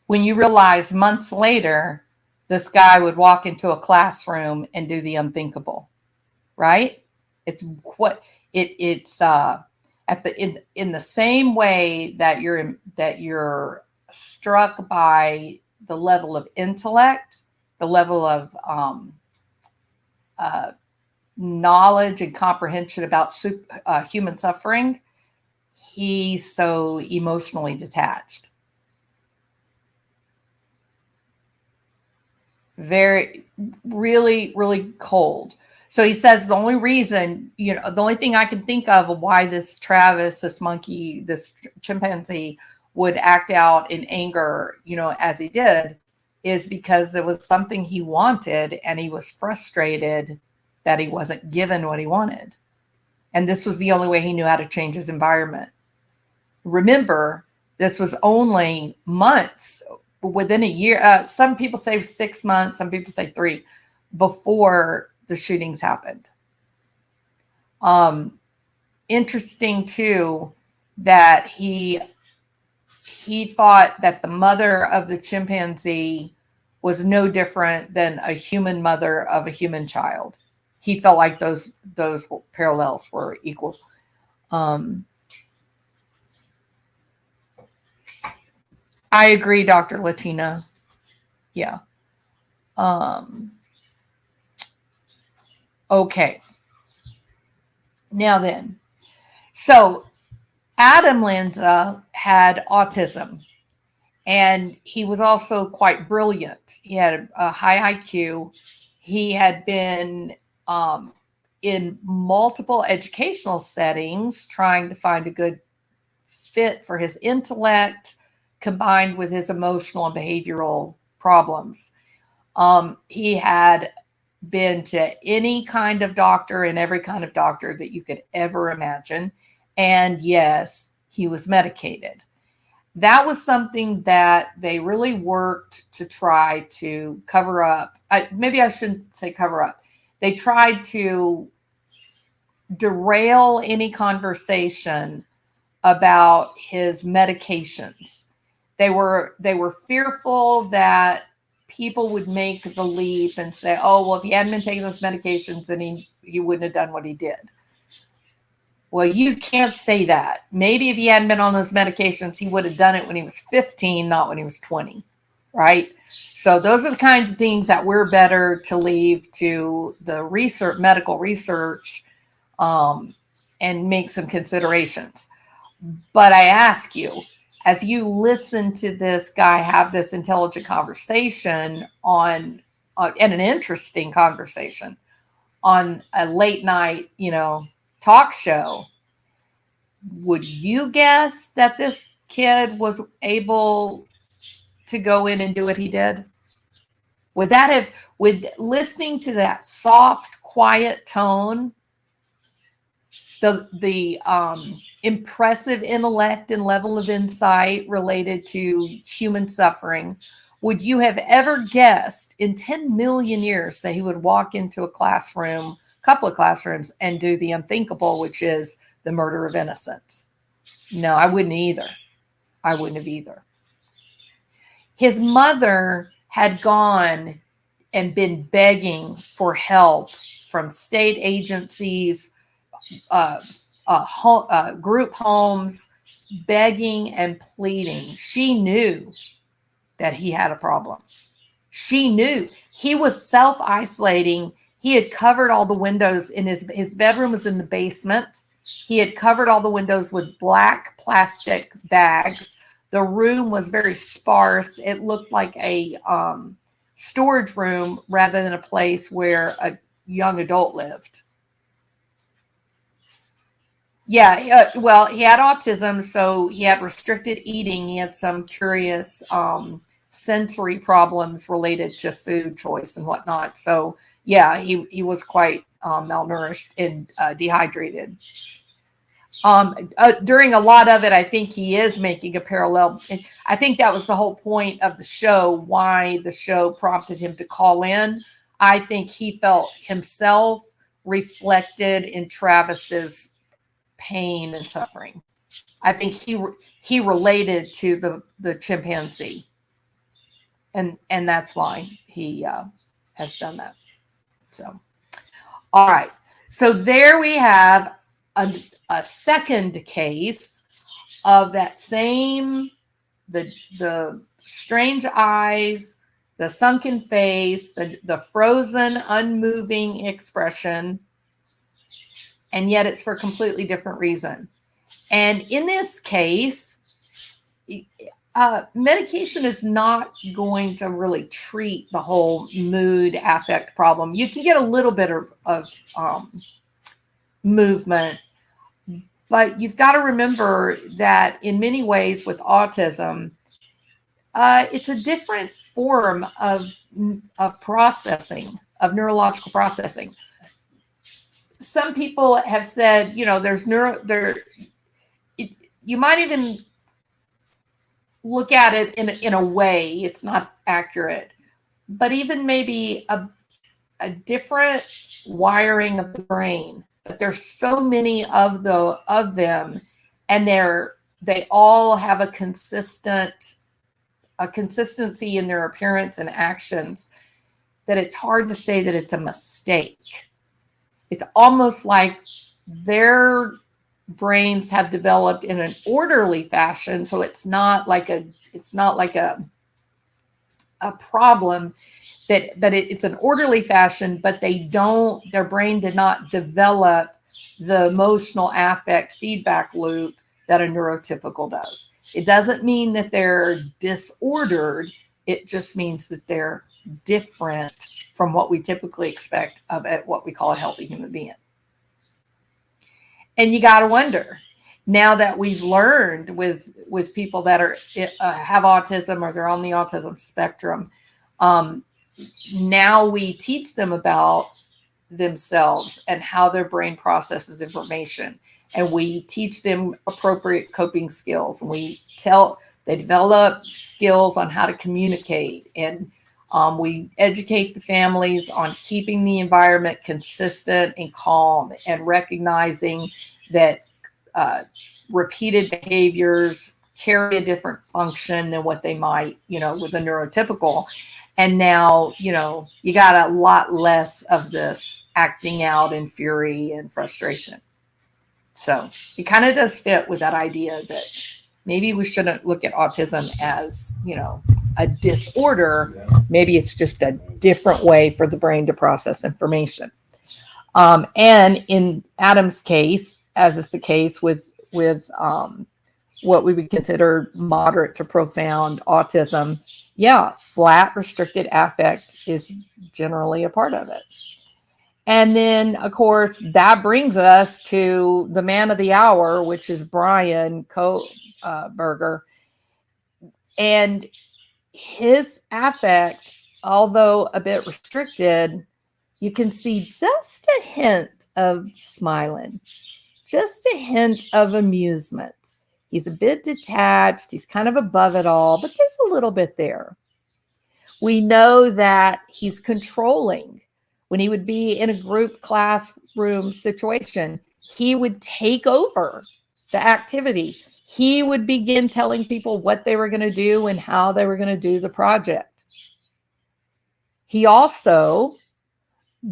When you realize months later, this guy would walk into a classroom and do the unthinkable, right? It's what it's at the in the same way that you're struck by the level of intellect, the level of knowledge and comprehension about human suffering. He's so emotionally detached. Really, really cold. So he says the only reason, the only thing I can think of why this Travis, this monkey, this chimpanzee would act out in anger, as he did, is because it was something he wanted and he was frustrated that he wasn't given what he wanted. And this was the only way he knew how to change his environment. Remember, this was only months, within a year. Some people say 6 months, some people say 3, before the shootings happened. Interesting too, that he thought that the mother of the chimpanzee was no different than a human mother of a human child. he felt like those parallels were equal. I agree, Dr. Latina. Yeah. Okay. Now then, so Adam Lanza had autism, and he was also quite brilliant. He had a high IQ. He had been in multiple educational settings trying to find a good fit for his intellect combined with his emotional and behavioral problems. He had been to any kind of doctor and every kind of doctor that you could ever imagine. And yes, he was medicated. That was something that they really worked to try to cover up. Maybe I shouldn't say cover up. They tried to derail any conversation about his medications. They were fearful that people would make the leap and say, oh, well, if he hadn't been taking those medications, then he wouldn't have done what he did. Well, you can't say that. Maybe if he hadn't been on those medications, he would have done it when he was 15, not when he was 20, right? So those are the kinds of things that we're better to leave to the research, medical research, and make some considerations. But I ask you, as you listen to this guy have this intelligent conversation and an interesting conversation on a late night, talk show, would you guess that this kid was able to go in and do what he did? Would listening to that soft, quiet tone, the impressive intellect and level of insight related to human suffering, would you have ever guessed in 10 million years that he would walk into a couple of classrooms, and do the unthinkable, which is the murder of innocents? No, I wouldn't either. I wouldn't have either. His mother had gone and been begging for help from state agencies, group homes, begging and pleading. She knew that he had a problem. She knew. He was self-isolating. He had covered all the windows in his bedroom was in the basement. He had covered all the windows with black plastic bags. The room was very sparse. It looked like a storage room rather than a place where a young adult lived. Yeah, well, he had autism, so he had restricted eating. He had some curious sensory problems related to food choice and whatnot. So, yeah, he was quite malnourished and dehydrated. During a lot of it, I think he is making a parallel. I think that was the whole point of the show, why the show prompted him to call in. I think he felt himself reflected in Travis's pain and suffering. I think he related to the chimpanzee, and that's why he has done that. So, all right. So there we have a second case of that same the strange eyes, the sunken face, the frozen, unmoving expression. And yet it's for a completely different reason. And in this case, medication is not going to really treat the whole mood affect problem. You can get a little bit of movement, but you've got to remember that in many ways with autism, it's a different form of processing, of neurological processing. Some people have said, you might even look at it in a way, it's not accurate, but even maybe a different wiring of the brain. But there's so many of them, and they all have a consistency in their appearance and actions, that it's hard to say that it's a mistake. It's almost like their brains have developed in an orderly fashion. So it's not like a problem but it's an orderly fashion, but their brain did not develop the emotional affect feedback loop that a neurotypical does. It doesn't mean that they're disordered. It just means that they're different from what we typically expect of what we call a healthy human being. And you got to wonder, now that we've learned with people that have autism or they're on the autism spectrum, now we teach them about themselves and how their brain processes information. And we teach them appropriate coping skills. And they develop skills on how to communicate. And we educate the families on keeping the environment consistent and calm and recognizing that repeated behaviors carry a different function than what they might, with a neurotypical. And now, you got a lot less of this acting out in fury and frustration. So it kind of does fit with that idea that maybe we shouldn't look at autism as, a disorder. Maybe it's just a different way for the brain to process information. And in Adam's case, as is the case with what we would consider moderate to profound autism, flat restricted affect is generally a part of it. And then, of course, that brings us to the man of the hour, which is Bryan Kohberger. And his affect, although a bit restricted, you can see just a hint of smiling, just a hint of amusement. He's a bit detached. He's kind of above it all, but there's a little bit there. We know that he's controlling. When he would be in a group classroom situation, he would take over the activity. He would begin telling people what they were going to do and how they were going to do the project. He also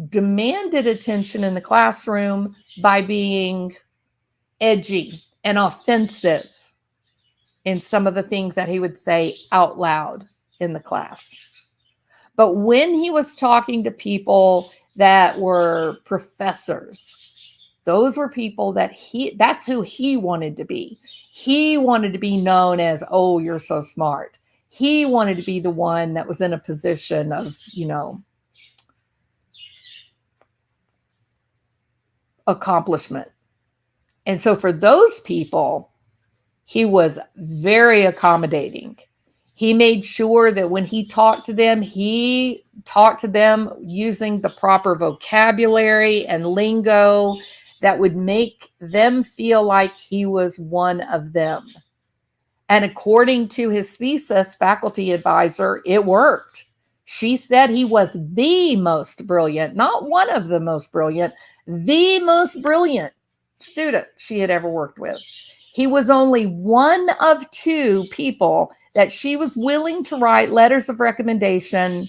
demanded attention in the classroom by being edgy and offensive in some of the things that he would say out loud in the class. But when he was talking to people that were professors, those were people that's who he wanted to be. He wanted to be known as, oh, you're so smart. He wanted to be the one that was in a position of, accomplishment. And so for those people, he was very accommodating. He made sure that when he talked to them using the proper vocabulary and lingo that would make them feel like he was one of them. And according to his thesis faculty advisor, it worked. She said he was the most brilliant, not one of the most brilliant, the most brilliant student she had ever worked with. He was only one of two people that she was willing to write letters of recommendation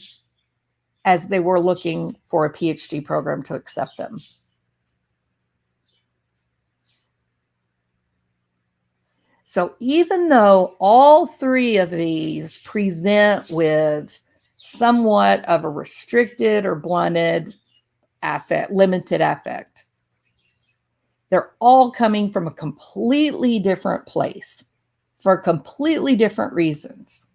as they were looking for a PhD program to accept them. So even though all three of these present with somewhat of a restricted or blunted affect, limited affect, they're all coming from a completely different place for completely different reasons.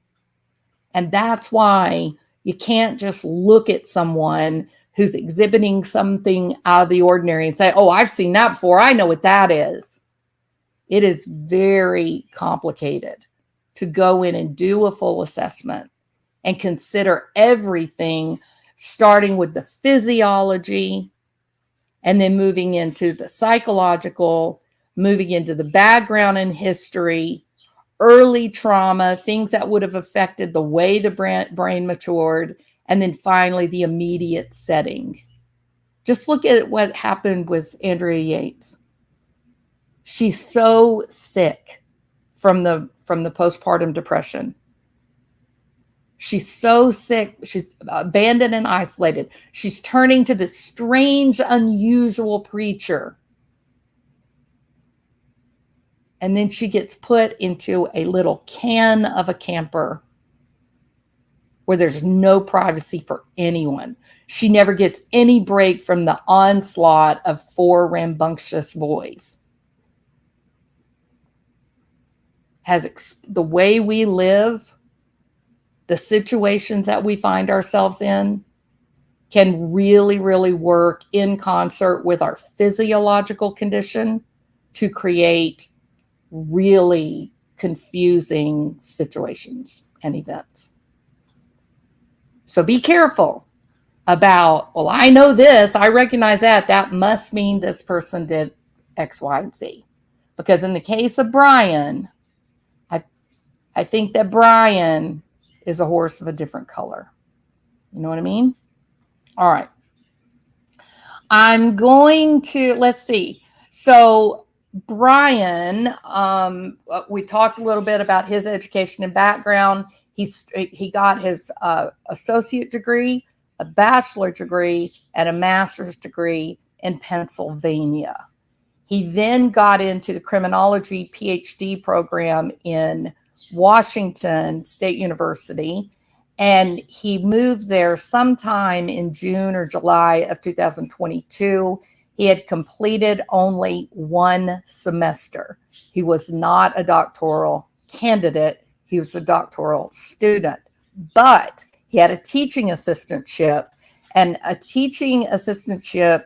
And that's why you can't just look at someone who's exhibiting something out of the ordinary and say, oh, I've seen that before. I know what that is. It is very complicated to go in and do a full assessment and consider everything, starting with the physiology and then moving into the psychological, moving into the background and history, early trauma, things that would have affected the way the brain matured, and then finally the immediate setting. Just look at what happened with Andrea Yates. She's so sick from the postpartum depression. She's so sick. She's abandoned and isolated. She's turning to this strange, unusual preacher. And then she gets put into a little can of a camper where there's no privacy for anyone. She never gets any break from the onslaught of 4 rambunctious boys. The way we live, the situations that we find ourselves in, can really, really work in concert with our physiological condition to create really confusing situations and events. So be careful about, well, I know this, I recognize that, that must mean this person did X, Y, and Z. Because in the case of Bryan, I think that Bryan is a horse of a different color. You know what I mean? All right. I'm going to, let's see. So Bryan, we talked a little bit about his education and background. He got his associate degree, a bachelor degree, and a master's degree in Pennsylvania. He then got into the criminology PhD program in Washington State University, and he moved there sometime in June or July of 2022. He had completed only 1 semester. He was not a doctoral candidate. He was a doctoral student, but he had a teaching assistantship, and a teaching assistantship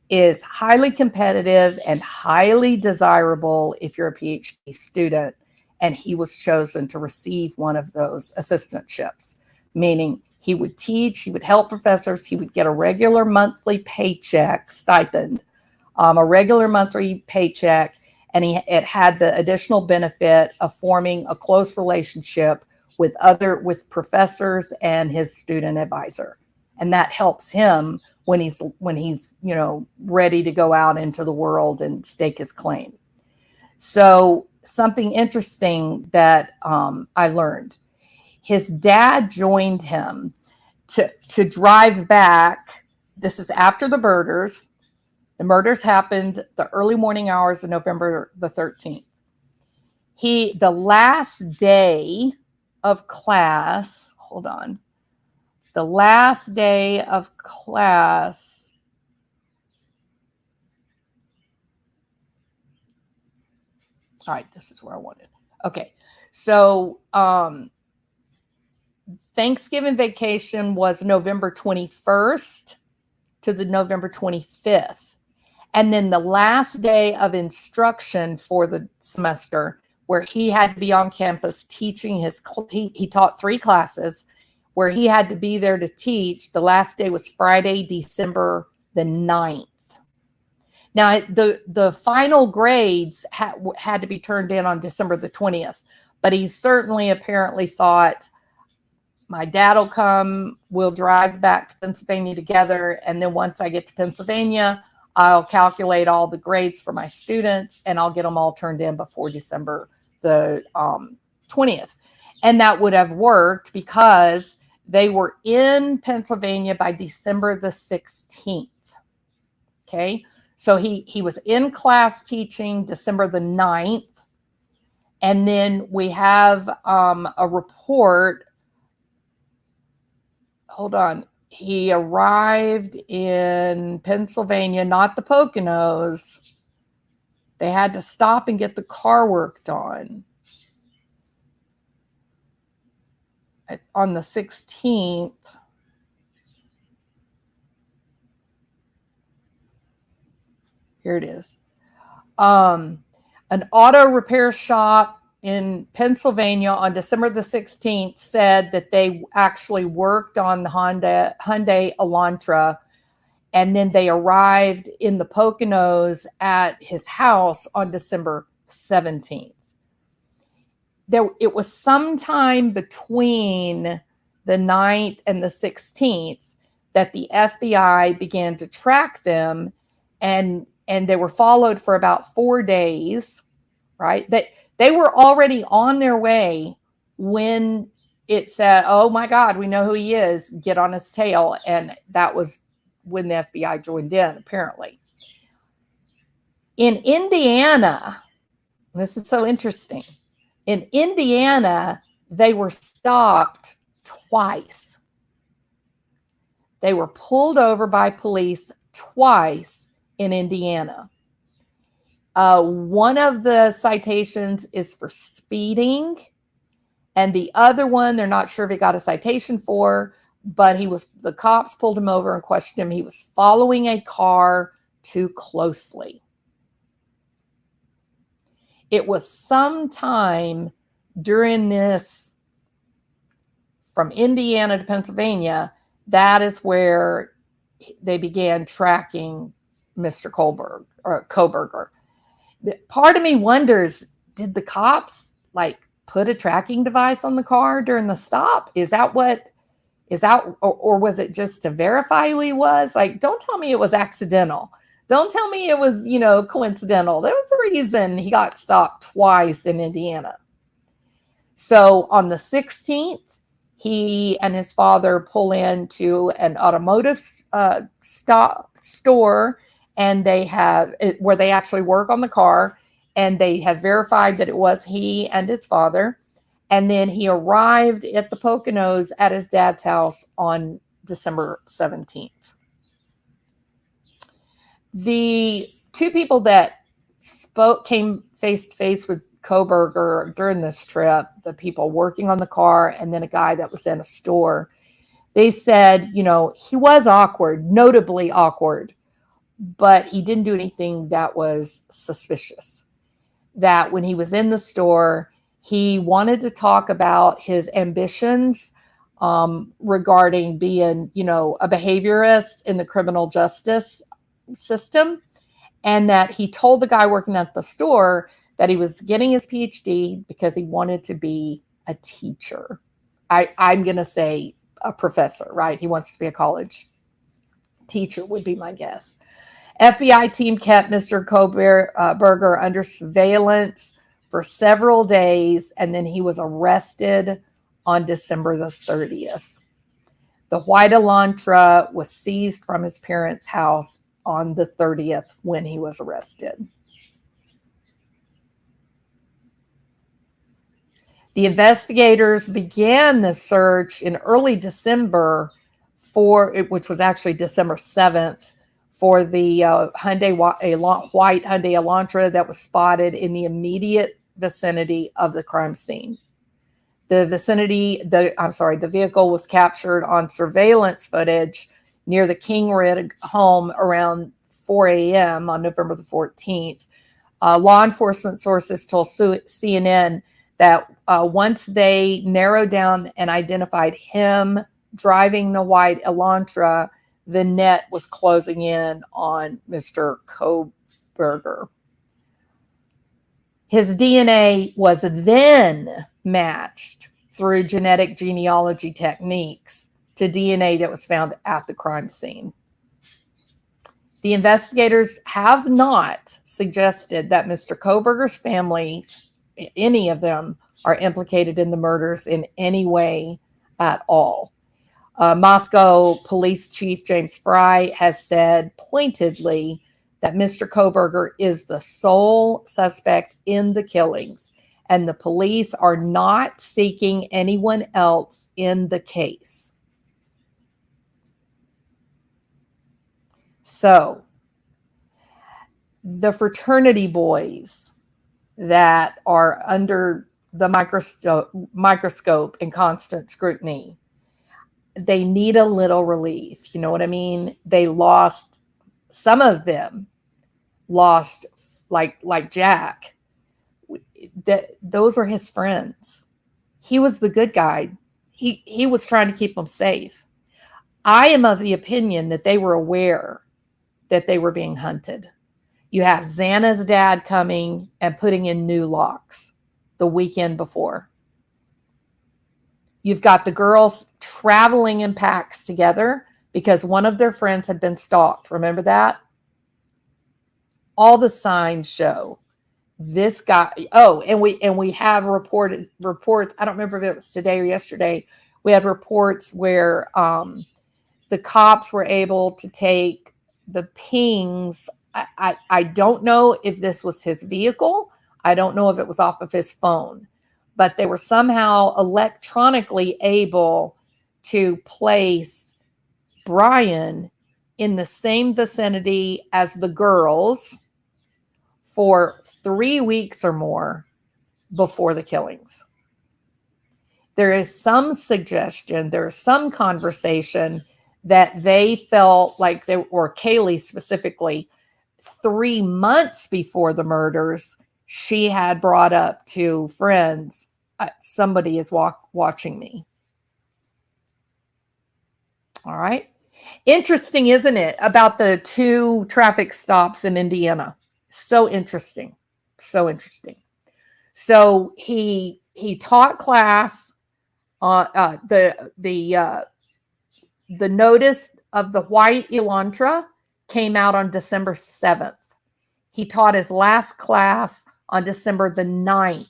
is highly competitive and highly desirable if you're a PhD student. And he was chosen to receive one of those assistantships, meaning he would teach, he would help professors, he would get a regular monthly paycheck, stipend, a regular monthly paycheck, and it had the additional benefit of forming a close relationship with professors and his student advisor. And that helps him when he's ready to go out into the world and stake his claim. So something interesting that I learned, his dad joined him to drive back. This is after the murders. The murders happened the early morning hours of November the 13th. The last day of class, hold on. The last day of class, all right, this is where I wanted. Okay, so Thanksgiving vacation was November 21st to the November 25th. And then the last day of instruction for the semester, where he had to be on campus teaching he taught 3 classes, where he had to be there to teach. The last day was Friday, December the 9th. Now, the final grades had to be turned in on December the 20th, but he certainly apparently thought, my dad will come, we'll drive back to Pennsylvania together, and then once I get to Pennsylvania, I'll calculate all the grades for my students, and I'll get them all turned in before December the 20th. And that would have worked because they were in Pennsylvania by December the 16th. Okay, so he was in class teaching December the 9th, and then we have a report. Hold on. He arrived in Pennsylvania, not the Poconos. They had to stop and get the car worked on the 16th. Here it is. An auto repair shop in Pennsylvania on December the 16th said that they actually worked on the Hyundai Elantra, and then they arrived in the Poconos at his house on December 17th. It was sometime between the 9th and the 16th that the FBI began to track them, and they were followed for about 4 days, right? They were already on their way when it said, oh my God, we know who he is, get on his tail. And that was when the FBI joined in, apparently. In Indiana, this is so interesting. In Indiana, they were stopped twice. They were pulled over by police twice in Indiana. One of the citations is for speeding, and the other one, they're not sure if he got a citation for, but the cops pulled him over and questioned him. He was following a car too closely. It was sometime during this, from Indiana to Pennsylvania, that is where they began tracking Mr. Kohberger. Part of me wonders, did the cops put a tracking device on the car during the stop? Or was it just to verify who he was? Don't tell me it was accidental. Don't tell me it was, coincidental. There was a reason he got stopped twice in Indiana. So on the 16th, he and his father pull into an automotive store, and they have where they actually work on the car, and they have verified that it was he and his father. And then he arrived at the Poconos at his dad's house on December 17th. The two people that came face to face with Kohberger during this trip, the people working on the car and then a guy that was in a store, they said, he was awkward, notably awkward, but he didn't do anything that was suspicious. That when he was in the store, he wanted to talk about his ambitions regarding being, a behaviorist in the criminal justice system, and that he told the guy working at the store that he was getting his PhD because he wanted to be a teacher. I'm going to say a professor, right? He wants to be a college teacher would be my guess. FBI team kept Mr. Kohberger under surveillance for several days, and then he was arrested on December the 30th. The white Elantra was seized from his parents' house on the 30th when he was arrested. The investigators began the search in early December which was actually December 7th, for the white Hyundai Elantra that was spotted in the immediate vicinity of the crime scene. The vehicle was captured on surveillance footage near the King Ridge home around 4 a.m. on November the 14th. Law enforcement sources told CNN that once they narrowed down and identified him driving the white Elantra, the net was closing in on Mr. Kohberger. His DNA was then matched through genetic genealogy techniques to DNA that was found at the crime scene. The investigators have not suggested that Mr. Kohberger's family, any of them, are implicated in the murders in any way at all. Moscow Police Chief James Fry has said pointedly that Mr. Kohberger is the sole suspect in the killings, and the police are not seeking anyone else in the case. So, the fraternity boys that are under the microscope and constant scrutiny, they need a little relief. You know what I mean? Some of them lost, like Jack. Those are his friends. He was the good guy. He was trying to keep them safe. I am of the opinion that they were aware that they were being hunted. You have Xana's dad coming and putting in new locks the weekend before. You've got the girls traveling in packs together because one of their friends had been stalked. Remember that? All the signs show this guy, oh, and we have reports. I don't remember if it was today or yesterday. We had reports where the cops were able to take the pings. I don't know if this was his vehicle. I don't know if it was off of his phone, but they were somehow electronically able to place Bryan in the same vicinity as the girls for 3 weeks or more before the killings. There is some suggestion, there's some conversation that they felt like they were, Kaylee specifically, 3 months before the murders, she had brought up to friends, somebody is watching me. All right. Interesting, isn't it, about the 2 traffic stops in Indiana? So interesting. So interesting. So he taught class on the notice of the white Elantra came out on December 7th. He taught his last class on December the 9th.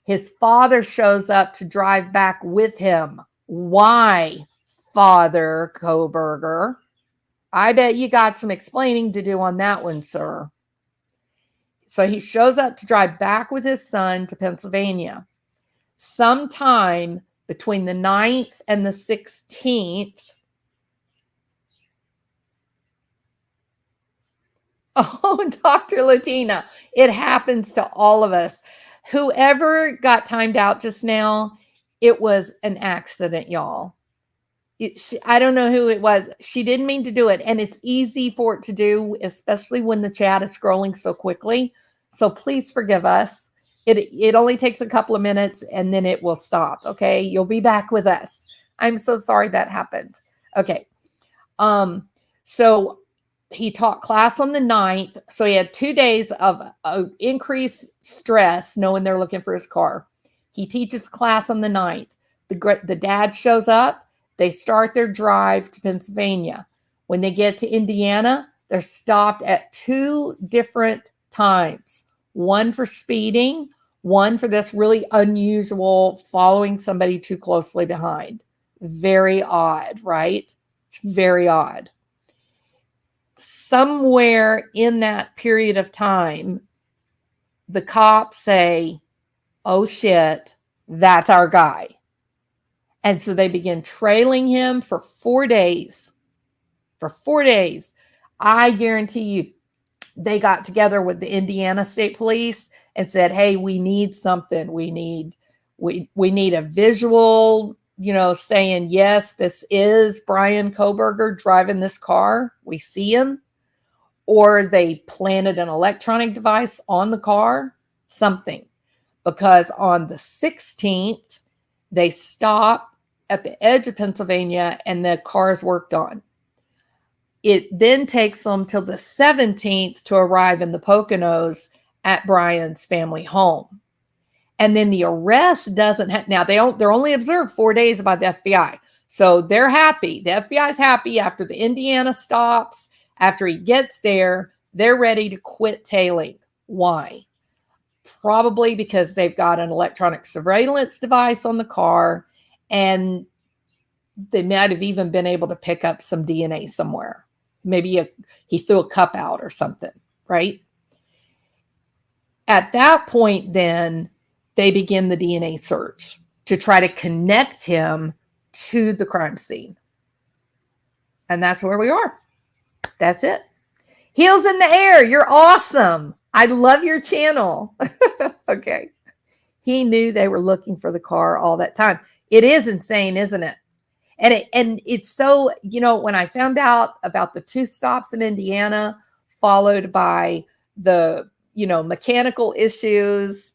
His father shows up to drive back with him. Why, Father Kohberger? I bet you got some explaining to do on that one, sir. So he shows up to drive back with his son to Pennsylvania. Sometime between the 9th and the 16th. Oh, Dr. Latina, it happens to all of us. Whoever got timed out just now, it was an accident, y'all. I don't know who it was. She didn't mean to do it. And it's easy for it to do, especially when the chat is scrolling so quickly. So please forgive us. It only takes a couple of minutes and then it will stop. Okay. You'll be back with us. I'm so sorry that happened. Okay. So he taught class on the 9th. So he had 2 days of increased stress knowing they're looking for his car. He teaches class on the 9th. The dad shows up. They start their drive to Pennsylvania. When they get to Indiana, they're stopped at 2 different times. One for speeding, one for this really unusual following somebody too closely behind. Very odd, right? It's very odd. Somewhere in that period of time, the cops say, oh shit, that's our guy. And so they begin trailing him for 4 days. For 4 days. I guarantee you, they got together with the Indiana State Police and said, hey, we need something. We need a visual, saying, yes, this is Bryan Kohberger driving this car. We see him. Or they planted an electronic device on the car, something. Because on the 16th, they stop at the edge of Pennsylvania and the car is worked on. It then takes them till the 17th to arrive in the Poconos at Bryan's family home. And then the arrest doesn't now they're only observed 4 days by the FBI. So they're happy. The FBI's happy after the Indiana stops. After he gets there, they're ready to quit tailing. Why? Probably because they've got an electronic surveillance device on the car, and they might have even been able to pick up some DNA somewhere. Maybe he threw a cup out or something, right? At that point, then, they begin the DNA search to try to connect him to the crime scene. And that's where we are. That's it. Heels in the air. You're awesome. I love your channel. Okay. He knew they were looking for the car all that time. It is insane, isn't it? And it's so, when I found out about the 2 stops in Indiana, followed by the, mechanical issues,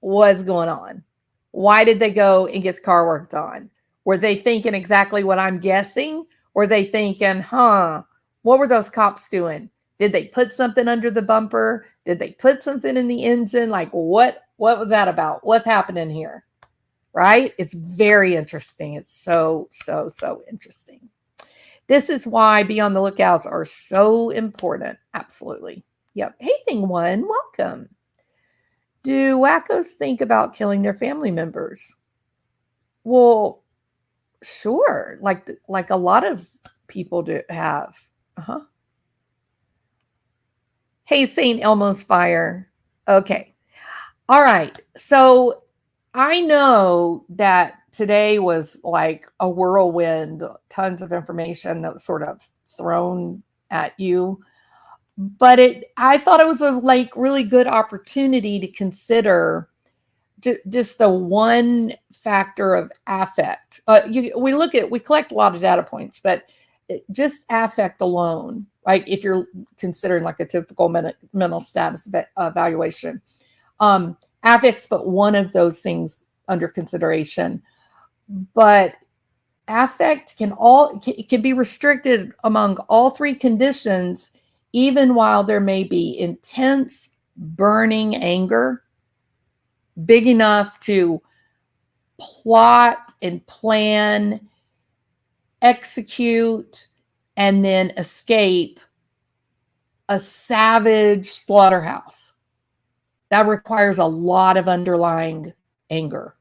what's going on? Why did they go and get the car worked on? Were they thinking exactly what I'm guessing? Were they thinking, what were those cops doing? Did they put something under the bumper? Did they put something in the engine? Like, what was that about? What's happening here? Right? It's very interesting. It's so interesting. This is why be on the lookouts are so important. Absolutely. Yep. Hey, Thing One, welcome. Do wackos think about killing their family members? Well, sure. Like a lot of people do have. Uh-huh. Hey, St. Elmo's Fire. Okay. All right. So I know that today was like a whirlwind, tons of information that was sort of thrown at you. But I thought it was a like really good opportunity to consider just the one factor of affect. We collect a lot of data points, but just affect alone, like if you're considering like a typical mental status evaluation, affect's but one of those things under consideration. But affect can be restricted among all three conditions, even while there may be intense burning anger big enough to plot and plan, execute, and then escape a savage slaughterhouse. That requires a lot of underlying anger.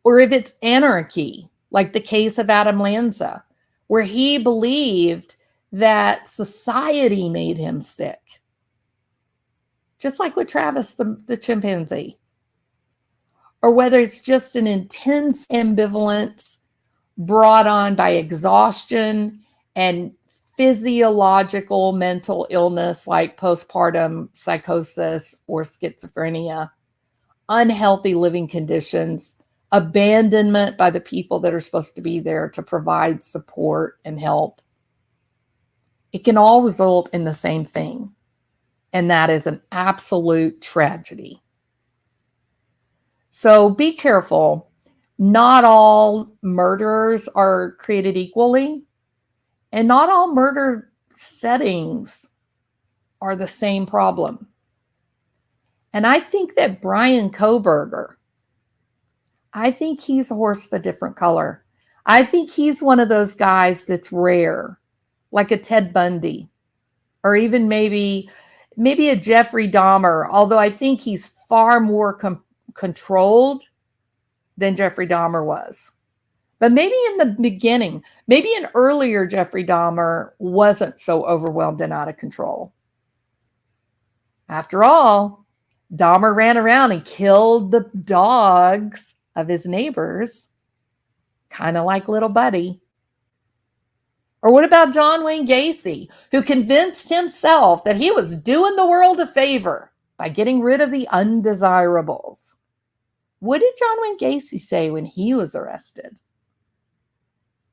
Or if it's anarchy, like the case of Adam Lanza, where he believed that society made him sick. Just like with Travis, the chimpanzee. Or whether it's just an intense ambivalence brought on by exhaustion and physiological mental illness like postpartum psychosis or schizophrenia, unhealthy living conditions, abandonment by the people that are supposed to be there to provide support and help. It can all result in the same thing, and that is an absolute tragedy. So be careful. Not all murderers are created equally, and not all murder settings are the same problem. And I think that Bryan Kohberger, I think he's a horse of a different color. I think he's one of those guys that's rare, like a Ted Bundy, or even maybe a Jeffrey Dahmer, although I think he's far more controlled than Jeffrey Dahmer was. But maybe in the beginning, maybe an earlier Jeffrey Dahmer wasn't so overwhelmed and out of control. After all, Dahmer ran around and killed the dogs of his neighbors, kind of like little Buddy. Or what about John Wayne Gacy, who convinced himself that he was doing the world a favor by getting rid of the undesirables? What did John Wayne Gacy say when he was arrested?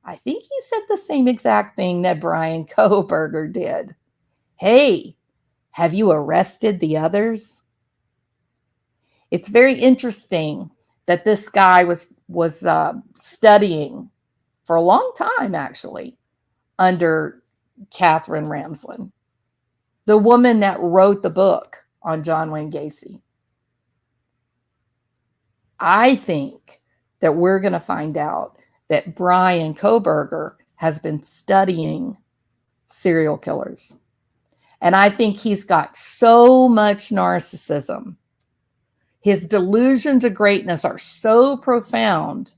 I think he said the same exact thing that Bryan Kohberger did. Hey, have you arrested the others? It's very interesting that this guy was studying for a long time, actually, under Catherine Ramsland, the woman that wrote the book on John Wayne Gacy. I think that we're going to find out that Bryan Kohberger has been studying serial killers. And I think he's got so much narcissism. His delusions of greatness are so profound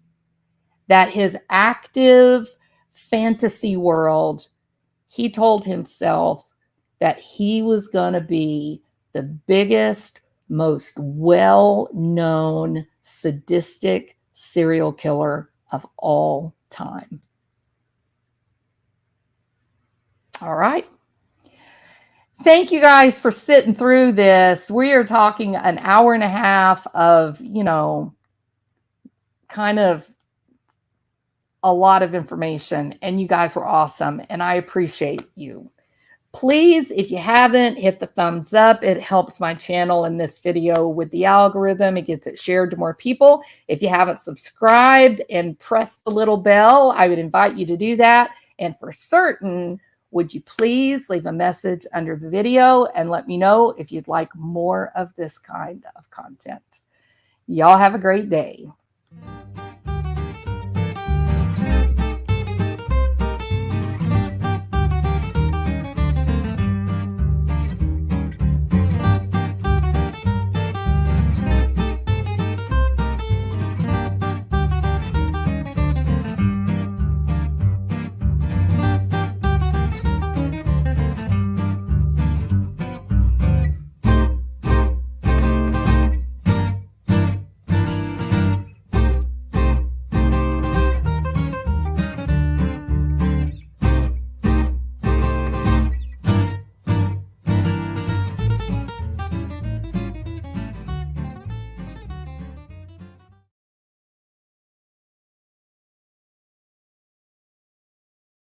that his active fantasy world, he told himself that he was going to be the biggest, most well-known sadistic serial killer of all time. All right. Thank you guys for sitting through this. We are talking an hour and a half of, kind of a lot of information, and you guys were awesome, and I appreciate you. Please, if you haven't, hit the thumbs up. It helps my channel and this video with the algorithm. It gets it shared to more people. If you haven't subscribed and pressed the little bell, I would invite you to do that. And for certain, would you please leave a message under the video and let me know if you'd like more of this kind of content. Y'all have a great day.